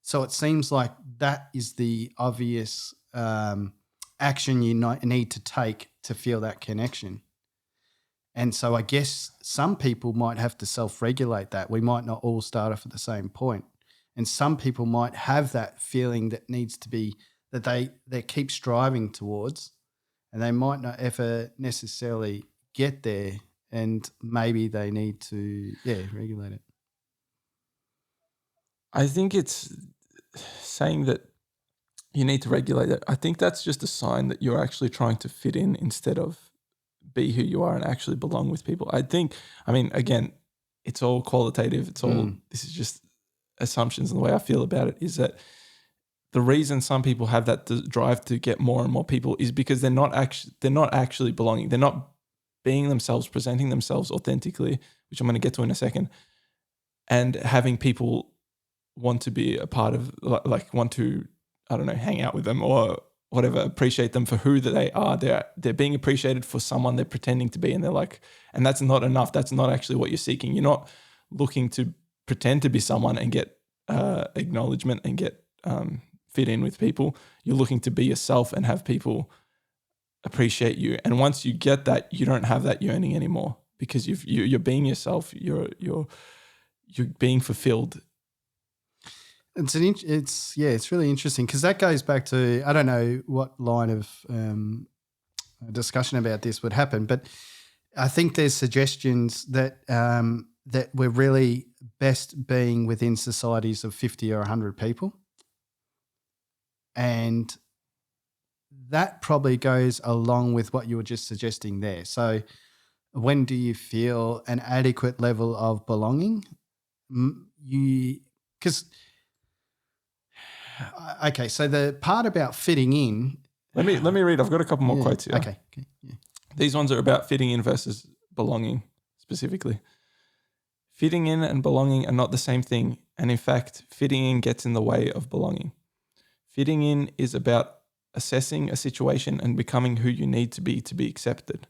So it seems like that is the obvious action you need to take to feel that connection. And so I guess some people might have to self-regulate that. We might not all start off at the same point. And some people might have that feeling that needs to be, that they keep striving towards, and they might not ever necessarily get there, and maybe they need to, regulate it. I think it's saying that you need to regulate it. I think that's just a sign that you're actually trying to fit in instead of be who you are and actually belong with people. Again, it's all qualitative. This is just assumptions, and the way I feel about it is that the reason some people have that drive to get more and more people is because they're not actually belonging. They're not being themselves, presenting themselves authentically, which I'm going to get to in a second, and having people want to be a part of, like want to, I don't know, hang out with them or whatever, appreciate them for who they are. They're being appreciated for someone they're pretending to be, and they're like, and that's not enough. That's not actually what you're seeking. You're not looking to pretend to be someone and get acknowledgement and get fit in with people. You're looking to be yourself and have people appreciate you. And once you get that, you don't have that yearning anymore, because you're being yourself. You're being fulfilled. It's really interesting, because that goes back to, I don't know what line of discussion about this would happen, but I think there's suggestions that that we're really best being within societies of 50 or 100 people. And that probably goes along with what you were just suggesting there. So when do you feel an adequate level of belonging? Okay, so the part about fitting in. Let me read. I've got a couple more quotes here. Okay. Yeah. These ones are about fitting in versus belonging specifically. Fitting in and belonging are not the same thing, and in fact, fitting in gets in the way of belonging. Fitting in is about assessing a situation and becoming who you need to be accepted.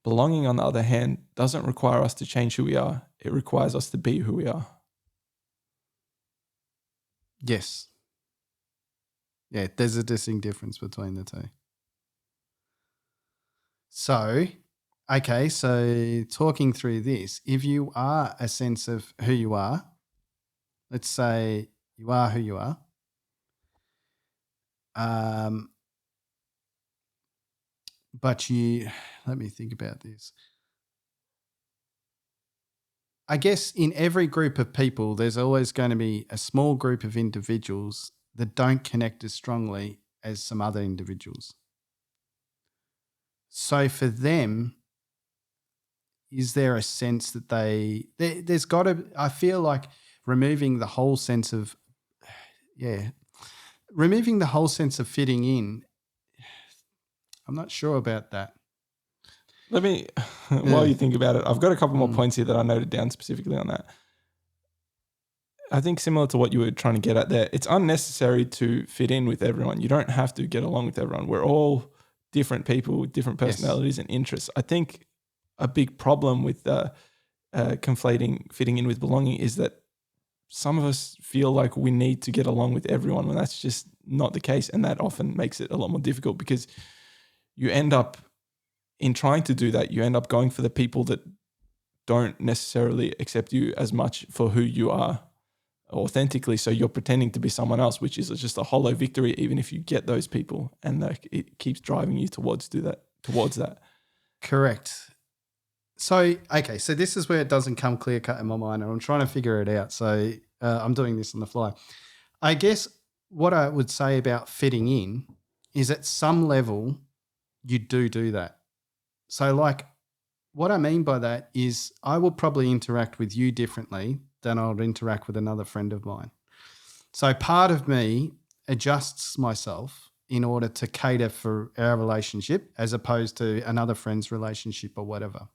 Belonging, on the other hand, doesn't require us to change who we are. It requires us to be who we are. Yes. Yeah, there's a distinct difference between the two. So, okay, so talking through this, if you are a sense of who you are, let's say you are who you are, but let me think about this. I guess in every group of people, there's always going to be a small group of individuals that don't connect as strongly as some other individuals. So for them, is there a sense that there's got to, I feel like removing the whole sense of removing the whole sense of fitting in, I'm not sure about that. Let me, while you think about it, I've got a couple more points here that I noted down specifically on that. I think similar to what you were trying to get at there, it's unnecessary to fit in with everyone. You don't have to get along with everyone. We're all different people with different personalities and interests. I think a big problem with conflating fitting in with belonging is that some of us feel like we need to get along with everyone when that's just not the case. And that often makes it a lot more difficult because you end up, in trying to do that, you end up going for the people that don't necessarily accept you as much for who you are authentically. So you're pretending to be someone else, which is just a hollow victory, even if you get those people, and it keeps driving you towards that. Correct. So, okay, so this is where it doesn't come clear cut in my mind, and I'm trying to figure it out. So I'm doing this on the fly. I guess what I would say about fitting in is at some level you do that. So like what I mean by that is I will probably interact with you differently than I would interact with another friend of mine. So part of me adjusts myself in order to cater for our relationship as opposed to another friend's relationship or whatever.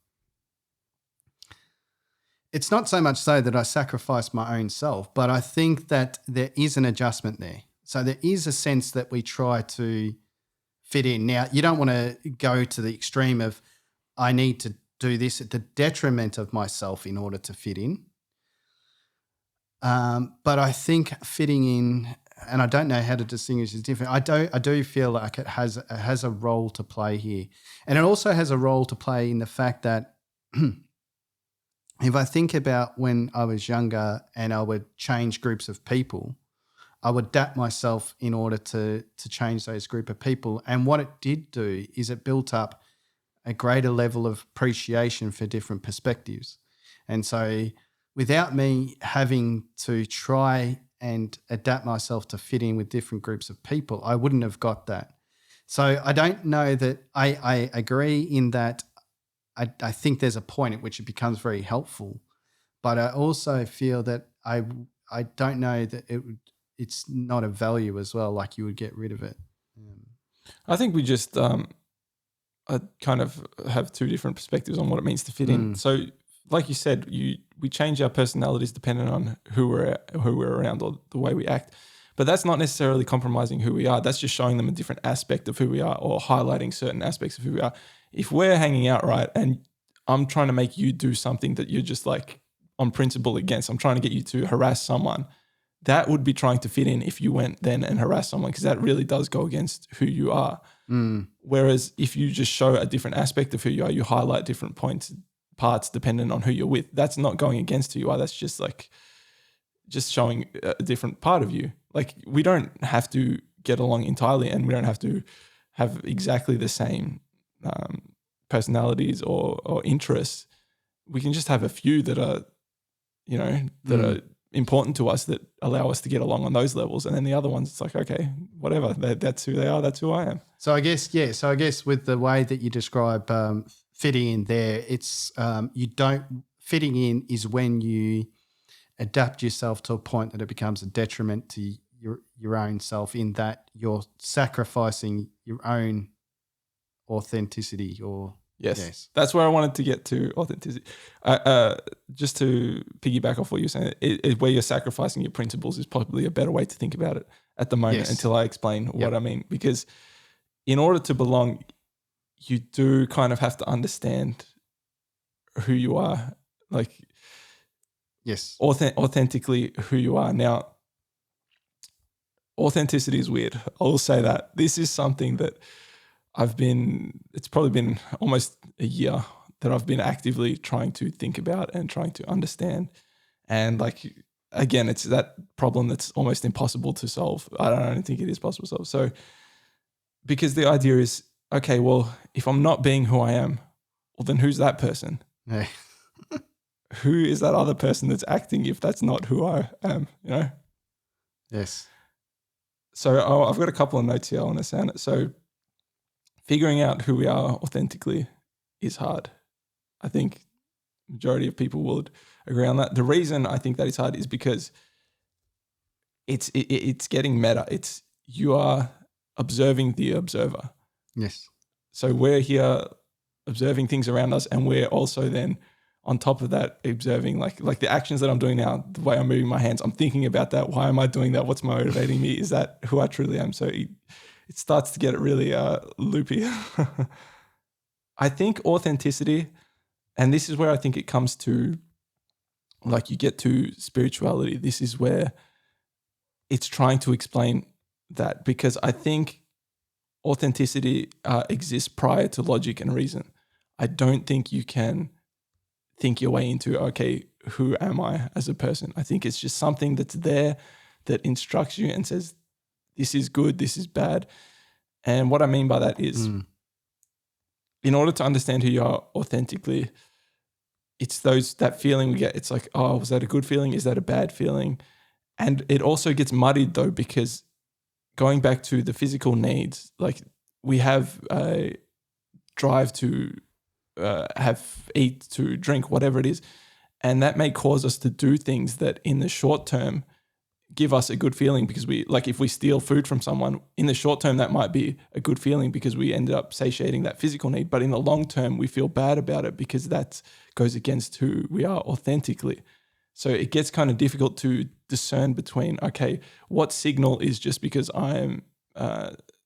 It's not so much so that I sacrifice my own self, but I think that there is an adjustment there. So there is a sense that we try to fit in. Now, you don't want to go to the extreme of I need to do this at the detriment of myself in order to fit in. But I think fitting in, and I don't know how to distinguish, is different. I do feel like it has a role to play here. And it also has a role to play in the fact that if I think about when I was younger and I would change groups of people, I would adapt myself in order to change those group of people. And what it did do is it built up a greater level of appreciation for different perspectives. And so without me having to try and adapt myself to fit in with different groups of people, I wouldn't have got that. So I don't know that I agree in that I think there's a point at which it becomes very helpful, but I also feel that I don't know that it's not a value as well, like you would get rid of it. I think we just kind of have two different perspectives on what it means to fit in. So like you said, we change our personalities depending on who we're around or the way we act. But that's not necessarily compromising who we are. That's just showing them a different aspect of who we are or highlighting certain aspects of who we are. If we're hanging out, right, and I'm trying to make you do something that you're just like on principle against, I'm trying to get you to harass someone, that would be trying to fit in if you went then and harass someone, because that really does go against who you are. Whereas if you just show a different aspect of who you are, you highlight different parts depending on who you're with, that's not going against who you are. That's just like just showing a different part of you. Like we don't have to get along entirely, and we don't have to have exactly the same personalities or interests. We can just have a few that are, are important to us, that allow us to get along on those levels. And then the other ones, it's like, okay, whatever, that's who they are, that's who I am. So I guess with the way that you describe fitting in there, it's fitting in is when you adapt yourself to a point that it becomes a detriment to your own self, in that you're sacrificing your own authenticity or Yes. That's where I wanted to get to, authenticity. Just to piggyback off what you're saying, where you're sacrificing your principles is probably a better way to think about it at the moment, until I explain what I mean. Because in order to belong, you do kind of have to understand who you are, like authentically who you are. Now, authenticity is weird. I will say that. This is something that it's probably been almost a year that I've been actively trying to think about and trying to understand. And like, again, it's that problem that's almost impossible to solve. I don't think it is possible to solve. So, because the idea is, okay, well, if I'm not being who I am, well, then who's that person? Yeah. Who is that other person that's acting if that's not who I am, Yes. So I've got a couple of notes here I want to sound it. So figuring out who we are authentically is hard. I think majority of people would agree on that. The reason I think that is hard is because it's getting meta. It's you are observing the observer. Yes. So we're here observing things around us, and we're also then on top of that observing like the actions that I'm doing now, the way I'm moving my hands. I'm thinking about that. Why am I doing that? What's motivating me? Is that who I truly am? So it starts to get really loopy. I think authenticity, and this is where I think it comes to, like, you get to spirituality. This is where it's trying to explain that, because I think authenticity exists prior to logic and reason. I don't think you can think your way into, okay, who am I as a person? I think it's just something that's there that instructs you and says, this is good, this is bad. And what I mean by that is, in order to understand who you are authentically, it's that feeling we get. It's like, oh, was that a good feeling? Is that a bad feeling? And it also gets muddied though, because going back to the physical needs, like we have a drive to eat, to drink, whatever it is. And that may cause us to do things that in the short term give us a good feeling, because if we steal food from someone, in the short term, that might be a good feeling because we ended up satiating that physical need. But in the long term, we feel bad about it because that goes against who we are authentically. So it gets kind of difficult to discern between, okay, what signal is just because I am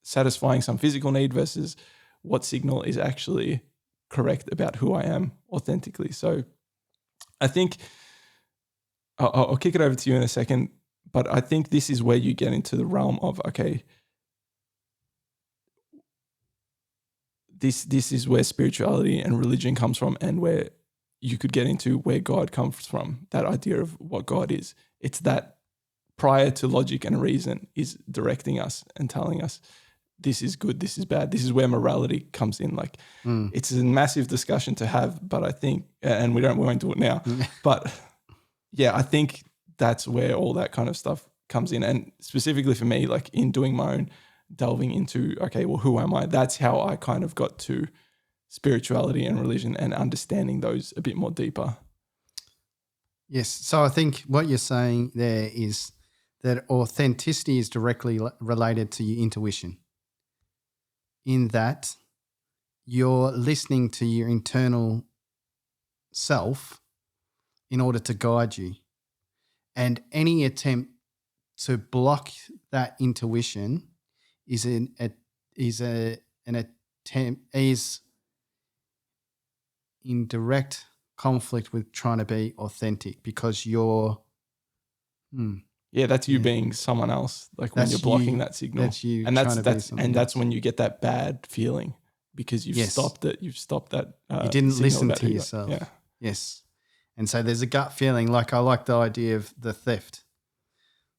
satisfying some physical need versus what signal is actually correct about who I am authentically. So I think I'll kick it over to you in a second, but I think this is where you get into the realm of, okay, this is where spirituality and religion comes from, and where you could get into where God comes from, that idea of what God is. It's that prior to logic and reason is directing us and telling us this is good, this is bad. This is where morality comes in. Like, it's a massive discussion to have, but I think, and we won't do it now, but yeah, I think that's where all that kind of stuff comes in. And specifically for me, like in doing my own delving into, okay, well, who am I? That's how I kind of got to spirituality and religion and understanding those a bit more deeper. Yes. So I think what you're saying there is that authenticity is directly related to your intuition, in that you're listening to your internal self in order to guide you. And any attempt to block that intuition is in direct conflict with trying to be authentic, because you're that's you being someone else, like when you're blocking that signal. That's you, and trying to be something and that's else. when you get that bad feeling, because you've stopped it. You've stopped that. You didn't signal listen about to who you are. yourself. Yeah. Yes. And so there's a gut feeling. Like, I like the idea of the theft.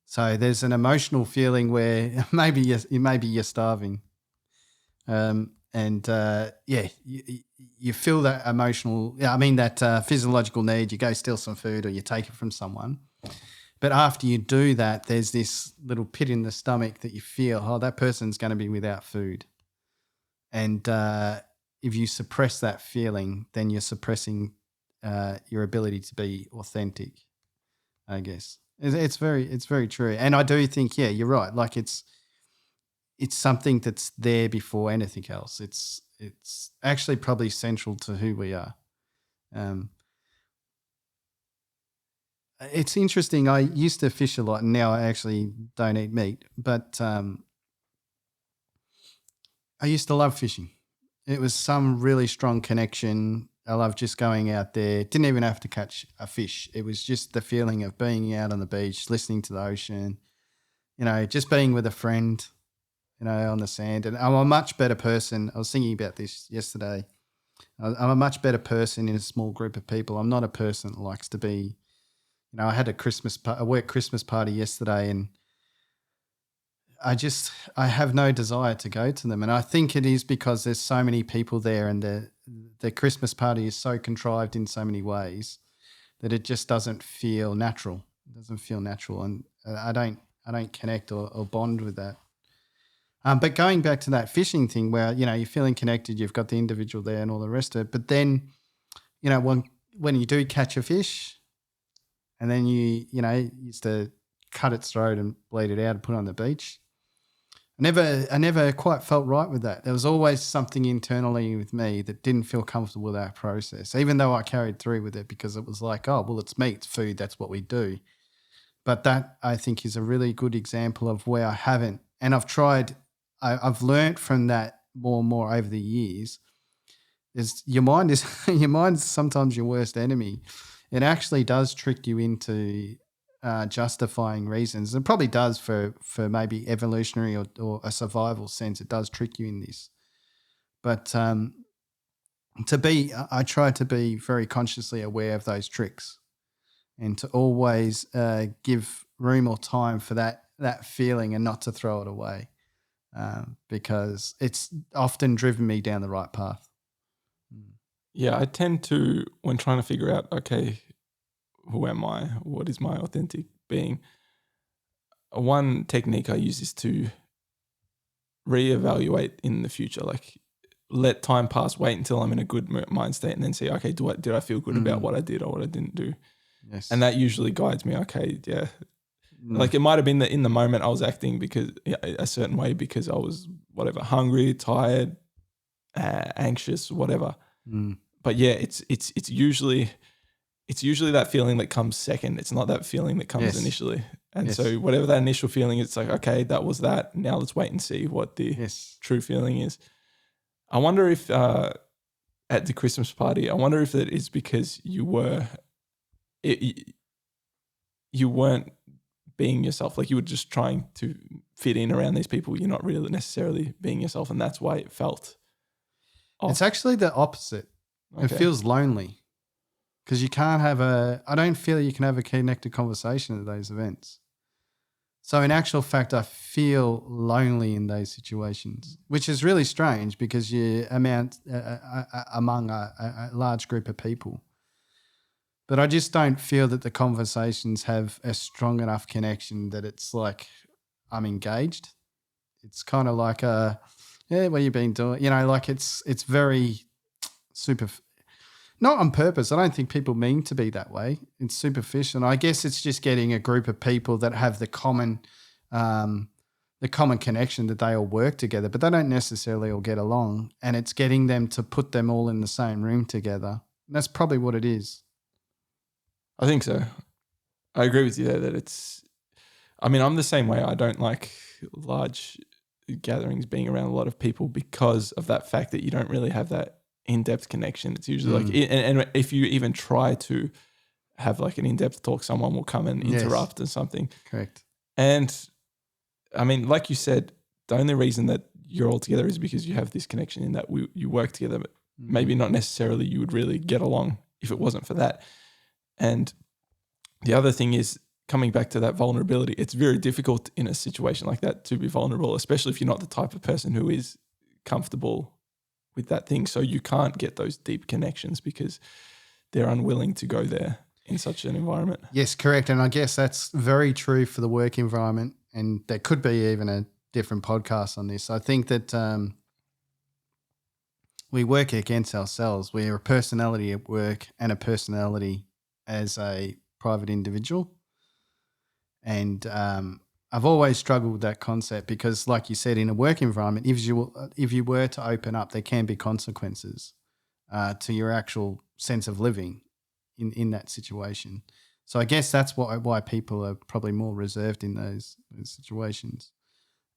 So there's an emotional feeling where maybe you're starving, you feel that emotional. That physiological need. You go steal some food or you take it from someone. But after you do that, there's this little pit in the stomach that you feel, oh, that person's going to be without food. And if you suppress that feeling, then you're suppressing your ability to be authentic, I guess. It's very true. And I do think, yeah, you're right. Like, it's something that's there before anything else. It's actually probably central to who we are. It's interesting. I used to fish a lot, and now I actually don't eat meat. But I used to love fishing. It was some really strong connection. I love just going out there. Didn't even have to catch a fish. It was just the feeling of being out on the beach, listening to the ocean, just being with a friend, on the sand. And I'm a much better person. I was thinking about this yesterday. I'm a much better person in a small group of people. I'm not a person that likes to be, I had a work Christmas party yesterday, and I have no desire to go to them. And I think it is because there's so many people there, and the Christmas party is so contrived in so many ways that it just doesn't feel natural. It doesn't feel natural. And I don't connect or bond with that. But going back to that fishing thing where, you're feeling connected, you've got the individual there and all the rest of it. But then, when you do catch a fish, and then you used to cut its throat and bleed it out and put it on the beach. I never quite felt right with that. There was always something internally with me that didn't feel comfortable with that process, even though I carried through with it because it was like, oh, well, it's meat, it's food, that's what we do. But that, I think, is a really good example of where I haven't. And I've learned from that more and more over the years. Your mind is sometimes your worst enemy. It actually does trick you into justifying reasons. It probably does for maybe evolutionary or a survival sense. It does trick you in this. But I try to be very consciously aware of those tricks and to always give room or time for that feeling and not to throw it away because it's often driven me down the right path. Yeah, I tend to, when trying to figure out, okay, who am I? What is my authentic being? One technique I use is to reevaluate in the future. Like, let time pass, wait until I'm in a good mind state, and then see, okay, did I feel good about what I did or what I didn't do? Yes. And that usually guides me, okay, yeah. Like, it might have been that in the moment I was acting because a certain way because I was, whatever, hungry, tired, anxious, whatever. But yeah, it's usually that feeling that comes second. It's not that feeling that comes initially. And so whatever that initial feeling, it's like, okay, that was that. Now let's wait and see what the true feeling is. I wonder if at the Christmas party, I wonder if that is because you weren't being yourself. Like, you were just trying to fit in around these people. You're not really necessarily being yourself, and that's why it felt off. It's actually the opposite. Okay. It feels lonely because you can't I don't feel you can have a connected conversation at those events. So in actual fact, I feel lonely in those situations, which is really strange because you're among a large group of people. But I just don't feel that the conversations have a strong enough connection that it's like I'm engaged. It's kind of like what have you been doing? You know, like it's very not on purpose. I don't think people mean to be that way. It's superficial. And I guess it's just getting a group of people that have the common connection that they all work together, but they don't necessarily all get along. And it's getting them to put them all in the same room together. And that's probably what it is. I think so. I agree with you there that I'm the same way. I don't like large gatherings, being around a lot of people because of that fact that you don't really have that in-depth connection. It's usually like, and if you even try to have like an in-depth talk, someone will come and interrupt or something. Correct. And I mean, like you said, the only reason that you're all together is because you have this connection in that you work together, but maybe not necessarily you would really get along if it wasn't for that. And the other thing is, coming back to that vulnerability, it's very difficult in a situation like that to be vulnerable, especially if you're not the type of person who is comfortable with that thing. So you can't get those deep connections because they're unwilling to go there in such an environment. Yes, correct. And I guess that's very true for the work environment. And there could be even a different podcast on this. I think that we work against ourselves. We're a personality at work and a personality as a private individual. And I've always struggled with that concept because, like you said, in a work environment, if you were to open up, there can be consequences to your actual sense of living in that situation. So I guess that's why people are probably more reserved in those situations.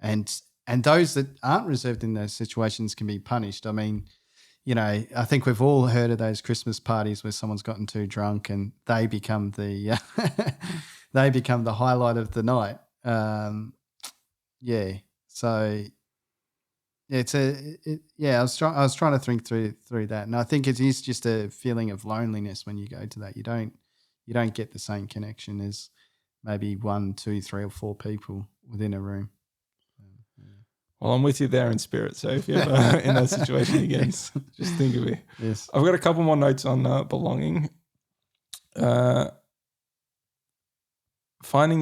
And those that aren't reserved in those situations can be punished. I mean, you know, I think we've all heard of those Christmas parties where someone's gotten too drunk and they become the highlight of the night. So I was trying to think through that, and I think it is just a feeling of loneliness when you go to that. You don't get the same connection as maybe 1, 2, 3, or 4 people within a room. Well, I'm with you there in spirit. So if you're ever in that situation again, just think of me. Yes. I've got a couple more notes on belonging. Finding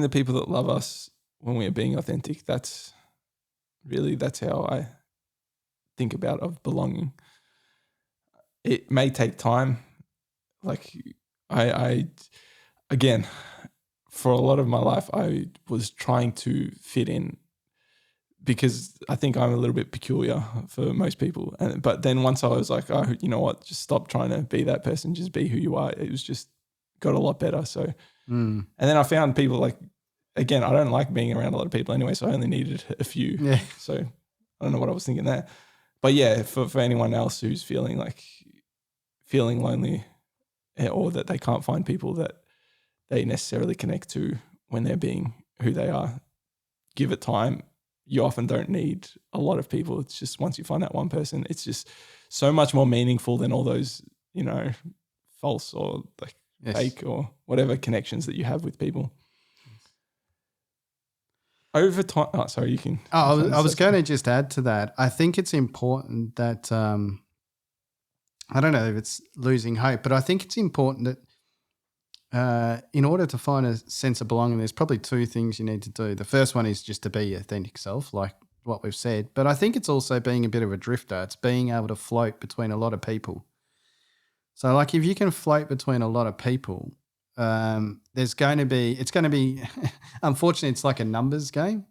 the people that love us when we are being authentic. That's how I think about of belonging. It may take time. Like I again, for a lot of my life, I was trying to fit in because I think I'm a little bit peculiar for most people. But then once I was like, oh, you know what, just stop trying to be that person, just be who you are. It was just got a lot better. So, and then I found people like, again, I don't like being around a lot of people anyway, so I only needed a few. Yeah. So I don't know what I was thinking there. But yeah, for anyone else who's feeling lonely or that they can't find people that they necessarily connect to when they're being who they are, give it time. You often don't need a lot of people. It's just once you find that one person, it's just so much more meaningful than all those, false or like fake or whatever connections that you have with people. Over time, sorry, you can. I was going to just add to that. I think it's important that, I don't know if it's losing hope, but I think it's important that in order to find a sense of belonging, there's probably two things you need to do. The first one is just to be your authentic self, like what we've said. But I think it's also being a bit of a drifter. It's being able to float between a lot of people. So like if you can float between a lot of people, it's going to be, unfortunately, it's like a numbers game.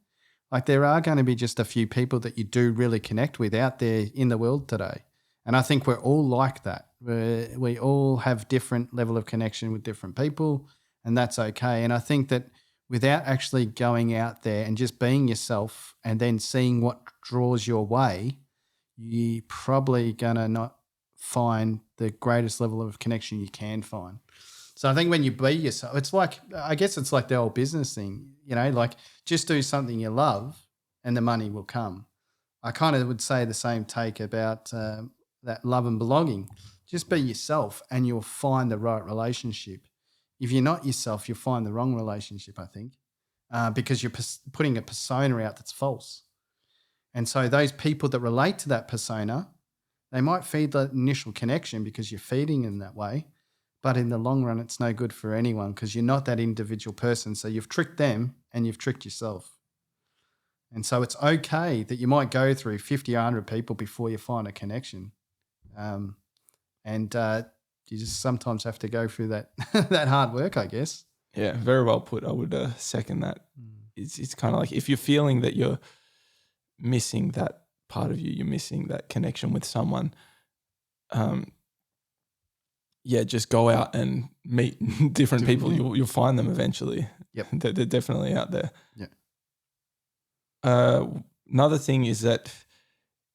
Like there are going to be just a few people that you do really connect with out there in the world today. And I think we're all like that. We all have different level of connection with different people, and that's okay. And I think that without actually going out there and just being yourself and then seeing what draws your way, you're probably going to not find the greatest level of connection you can find. So I think when you be yourself, it's like, I guess it's like the old business thing, like just do something you love and the money will come. I kind of would say the same take about that love and belonging. Just be yourself and you'll find the right relationship. If you're not yourself, you'll find the wrong relationship, I think, because you're putting a persona out that's false. And so those people that relate to that persona, they might feed the initial connection because you're feeding in that way, but in the long run, it's no good for anyone because you're not that individual person. So you've tricked them and you've tricked yourself. And so it's okay that you might go through 50 or 100 people before you find a connection. And you just sometimes have to go through that that hard work, I guess. Yeah, very well put. I would second that. It's kind of like if you're feeling that you're missing that part of you, you're missing that connection with someone, just go out and meet different people. You'll find them eventually. Yep. They're definitely out there. Yeah. Another thing is that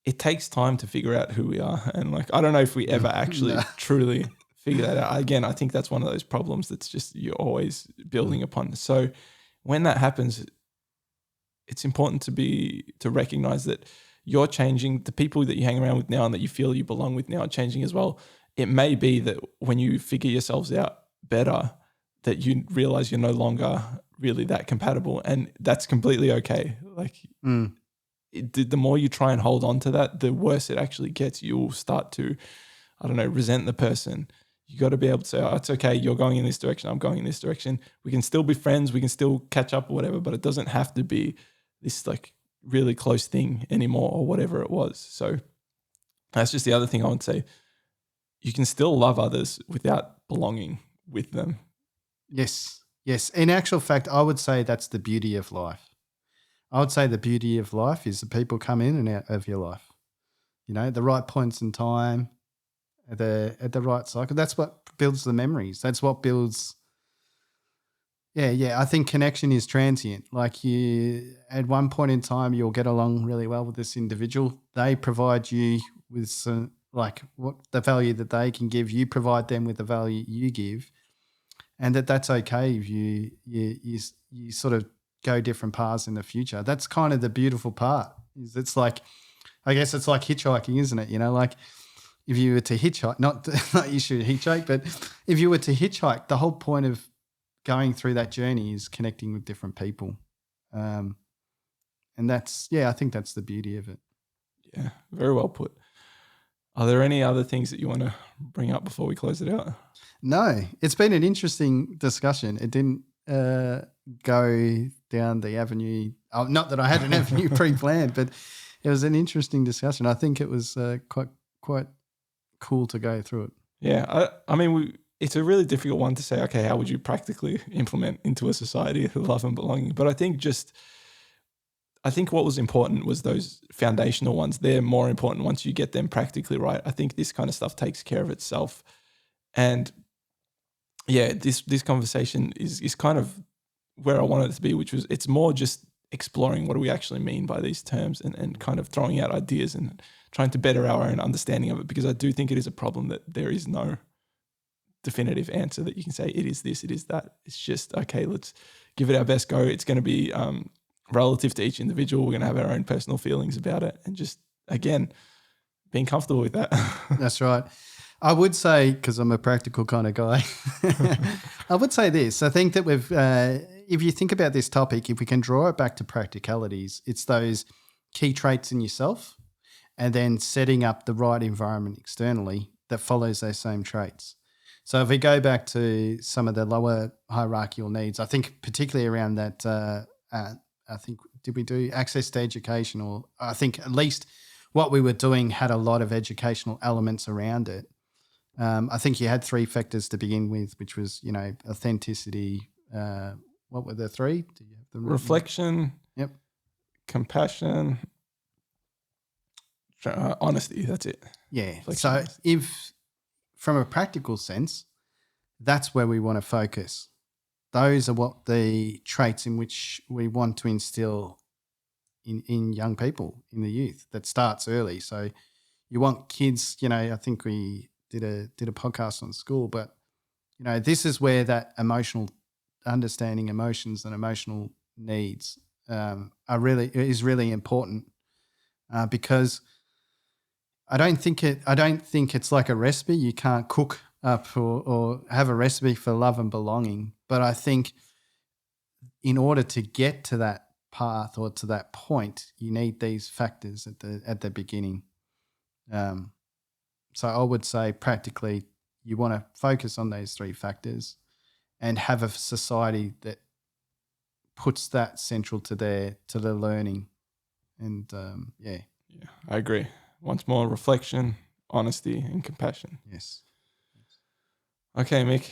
it takes time to figure out who we are. And like, I don't know if we ever actually truly figure that out. Again, I think that's one of those problems that's just you're always building upon. So when that happens, it's important to recognize that you're changing. The people that you hang around with now and that you feel you belong with now are changing as well. It may be that when you figure yourselves out better, that you realize you're no longer really that compatible, and that's completely okay. Like the more you try and hold on to that, the worse it actually gets. You'll start to, resent the person. You got to be able to say, oh, it's okay. You're going in this direction. I'm going in this direction. We can still be friends. We can still catch up or whatever, but it doesn't have to be this like really close thing anymore or whatever it was. So that's just the other thing I would say. You can still love others without belonging with them. Yes. In actual fact, I would say that's the beauty of life. I would say the beauty of life is the people come in and out of your life. The right points in time, at the right cycle. That's what builds the memories. That's what builds. Yeah. I think connection is transient. Like at one point in time, you'll get along really well with this individual. They provide you with some, like what the value that they can give. You provide them with the value you give, and that's okay if you sort of go different paths in the future. That's kind of the beautiful part. It's like, I guess it's like hitchhiking, isn't it? Like if you were to hitchhike, not you should hitchhike, but if you were to hitchhike, the whole point of going through that journey is connecting with different people. And I think that's the beauty of it. Yeah, very well put. Are there any other things that you want to bring up before we close it out? No, it's been an interesting discussion. It didn't go down the avenue. Not that I had an avenue pre-planned, but it was an interesting discussion. I think it was quite cool to go through it. Yeah, I mean, it's a really difficult one to say, okay, how would you practically implement into a society of love and belonging? But I think what was important was those foundational ones. They're more important once you get them practically right. I think this kind of stuff takes care of itself. And yeah, this conversation is kind of where I wanted it to be, which was it's more just exploring what do we actually mean by these terms and kind of throwing out ideas and trying to better our own understanding of it, because I do think it is a problem that there is no definitive answer that you can say it is this, it is that. It's just, okay, let's give it our best go. It's going to be relative to each individual. We're going to have our own personal feelings about it, and just, again, being comfortable with that. That's right. I would say, because I'm a practical kind of guy, I would say this. I think that if you think about this topic, if we can draw it back to practicalities, it's those key traits in yourself and then setting up the right environment externally that follows those same traits. So if we go back to some of the lower hierarchical needs, I think particularly around that, I think, did we do access to education? Or I think at least what we were doing had a lot of educational elements around it. I think you had 3 factors to begin with, which was, authenticity. What were the 3? Do you have them? Reflection. Yep. Compassion. Honesty. That's it. Yeah. Reflection, So honesty. if, from a practical sense, that's where we want to focus. Those are what the traits in which we want to instill in young people, in the youth. That starts early. So you want kids, I think we did a podcast on school, but this is where that emotional understanding emotions and emotional needs is really important, because I don't think it's like a recipe. You can't cook up or have a recipe for love and belonging. But I think in order to get to that path or to that point, you need these factors at the beginning. So I would say practically you want to focus on those 3 factors and have a society that puts that central to the learning. And Yeah, I agree. Once more, reflection, honesty, and compassion. Yes. Okay, Mick,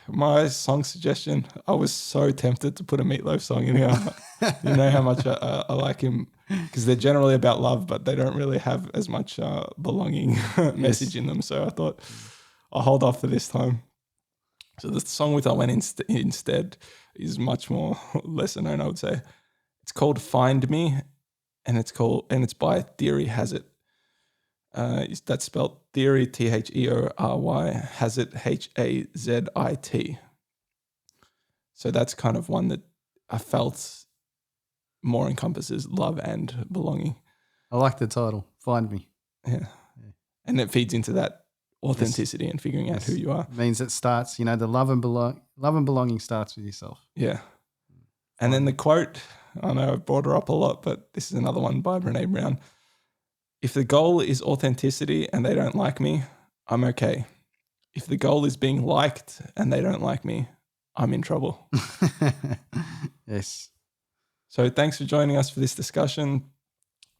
my song suggestion, I was so tempted to put a Meatloaf song in here. You know how much I like him, because they're generally about love, but they don't really have as much belonging message in them. So I thought I'll hold off for this time. So the song which I went instead is much more lesser known, I would say. It's called Find Me, and it's by Theory Hazit. That's spelled Theory, Theory, Hazit, Hazit. So that's kind of one that I felt more encompasses love and belonging. I like the title, Find Me. Yeah. And it feeds into that authenticity and figuring out who you are. It means it starts, the love and belonging starts with yourself. Yeah. And then the quote, I know I've brought her up a lot, but this is another one by Brené Brown. If the goal is authenticity and they don't like me, I'm okay. If the goal is being liked and they don't like me, I'm in trouble. Yes. So thanks for joining us for this discussion.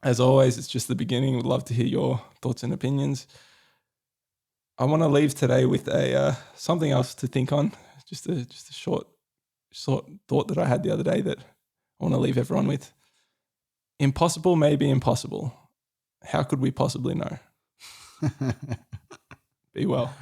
As always, it's just the beginning. We'd love to hear your thoughts and opinions. I want to leave today with something else to think on. Just a short thought that I had the other day that I want to leave everyone with. Impossible may be impossible. How could we possibly know? Be well.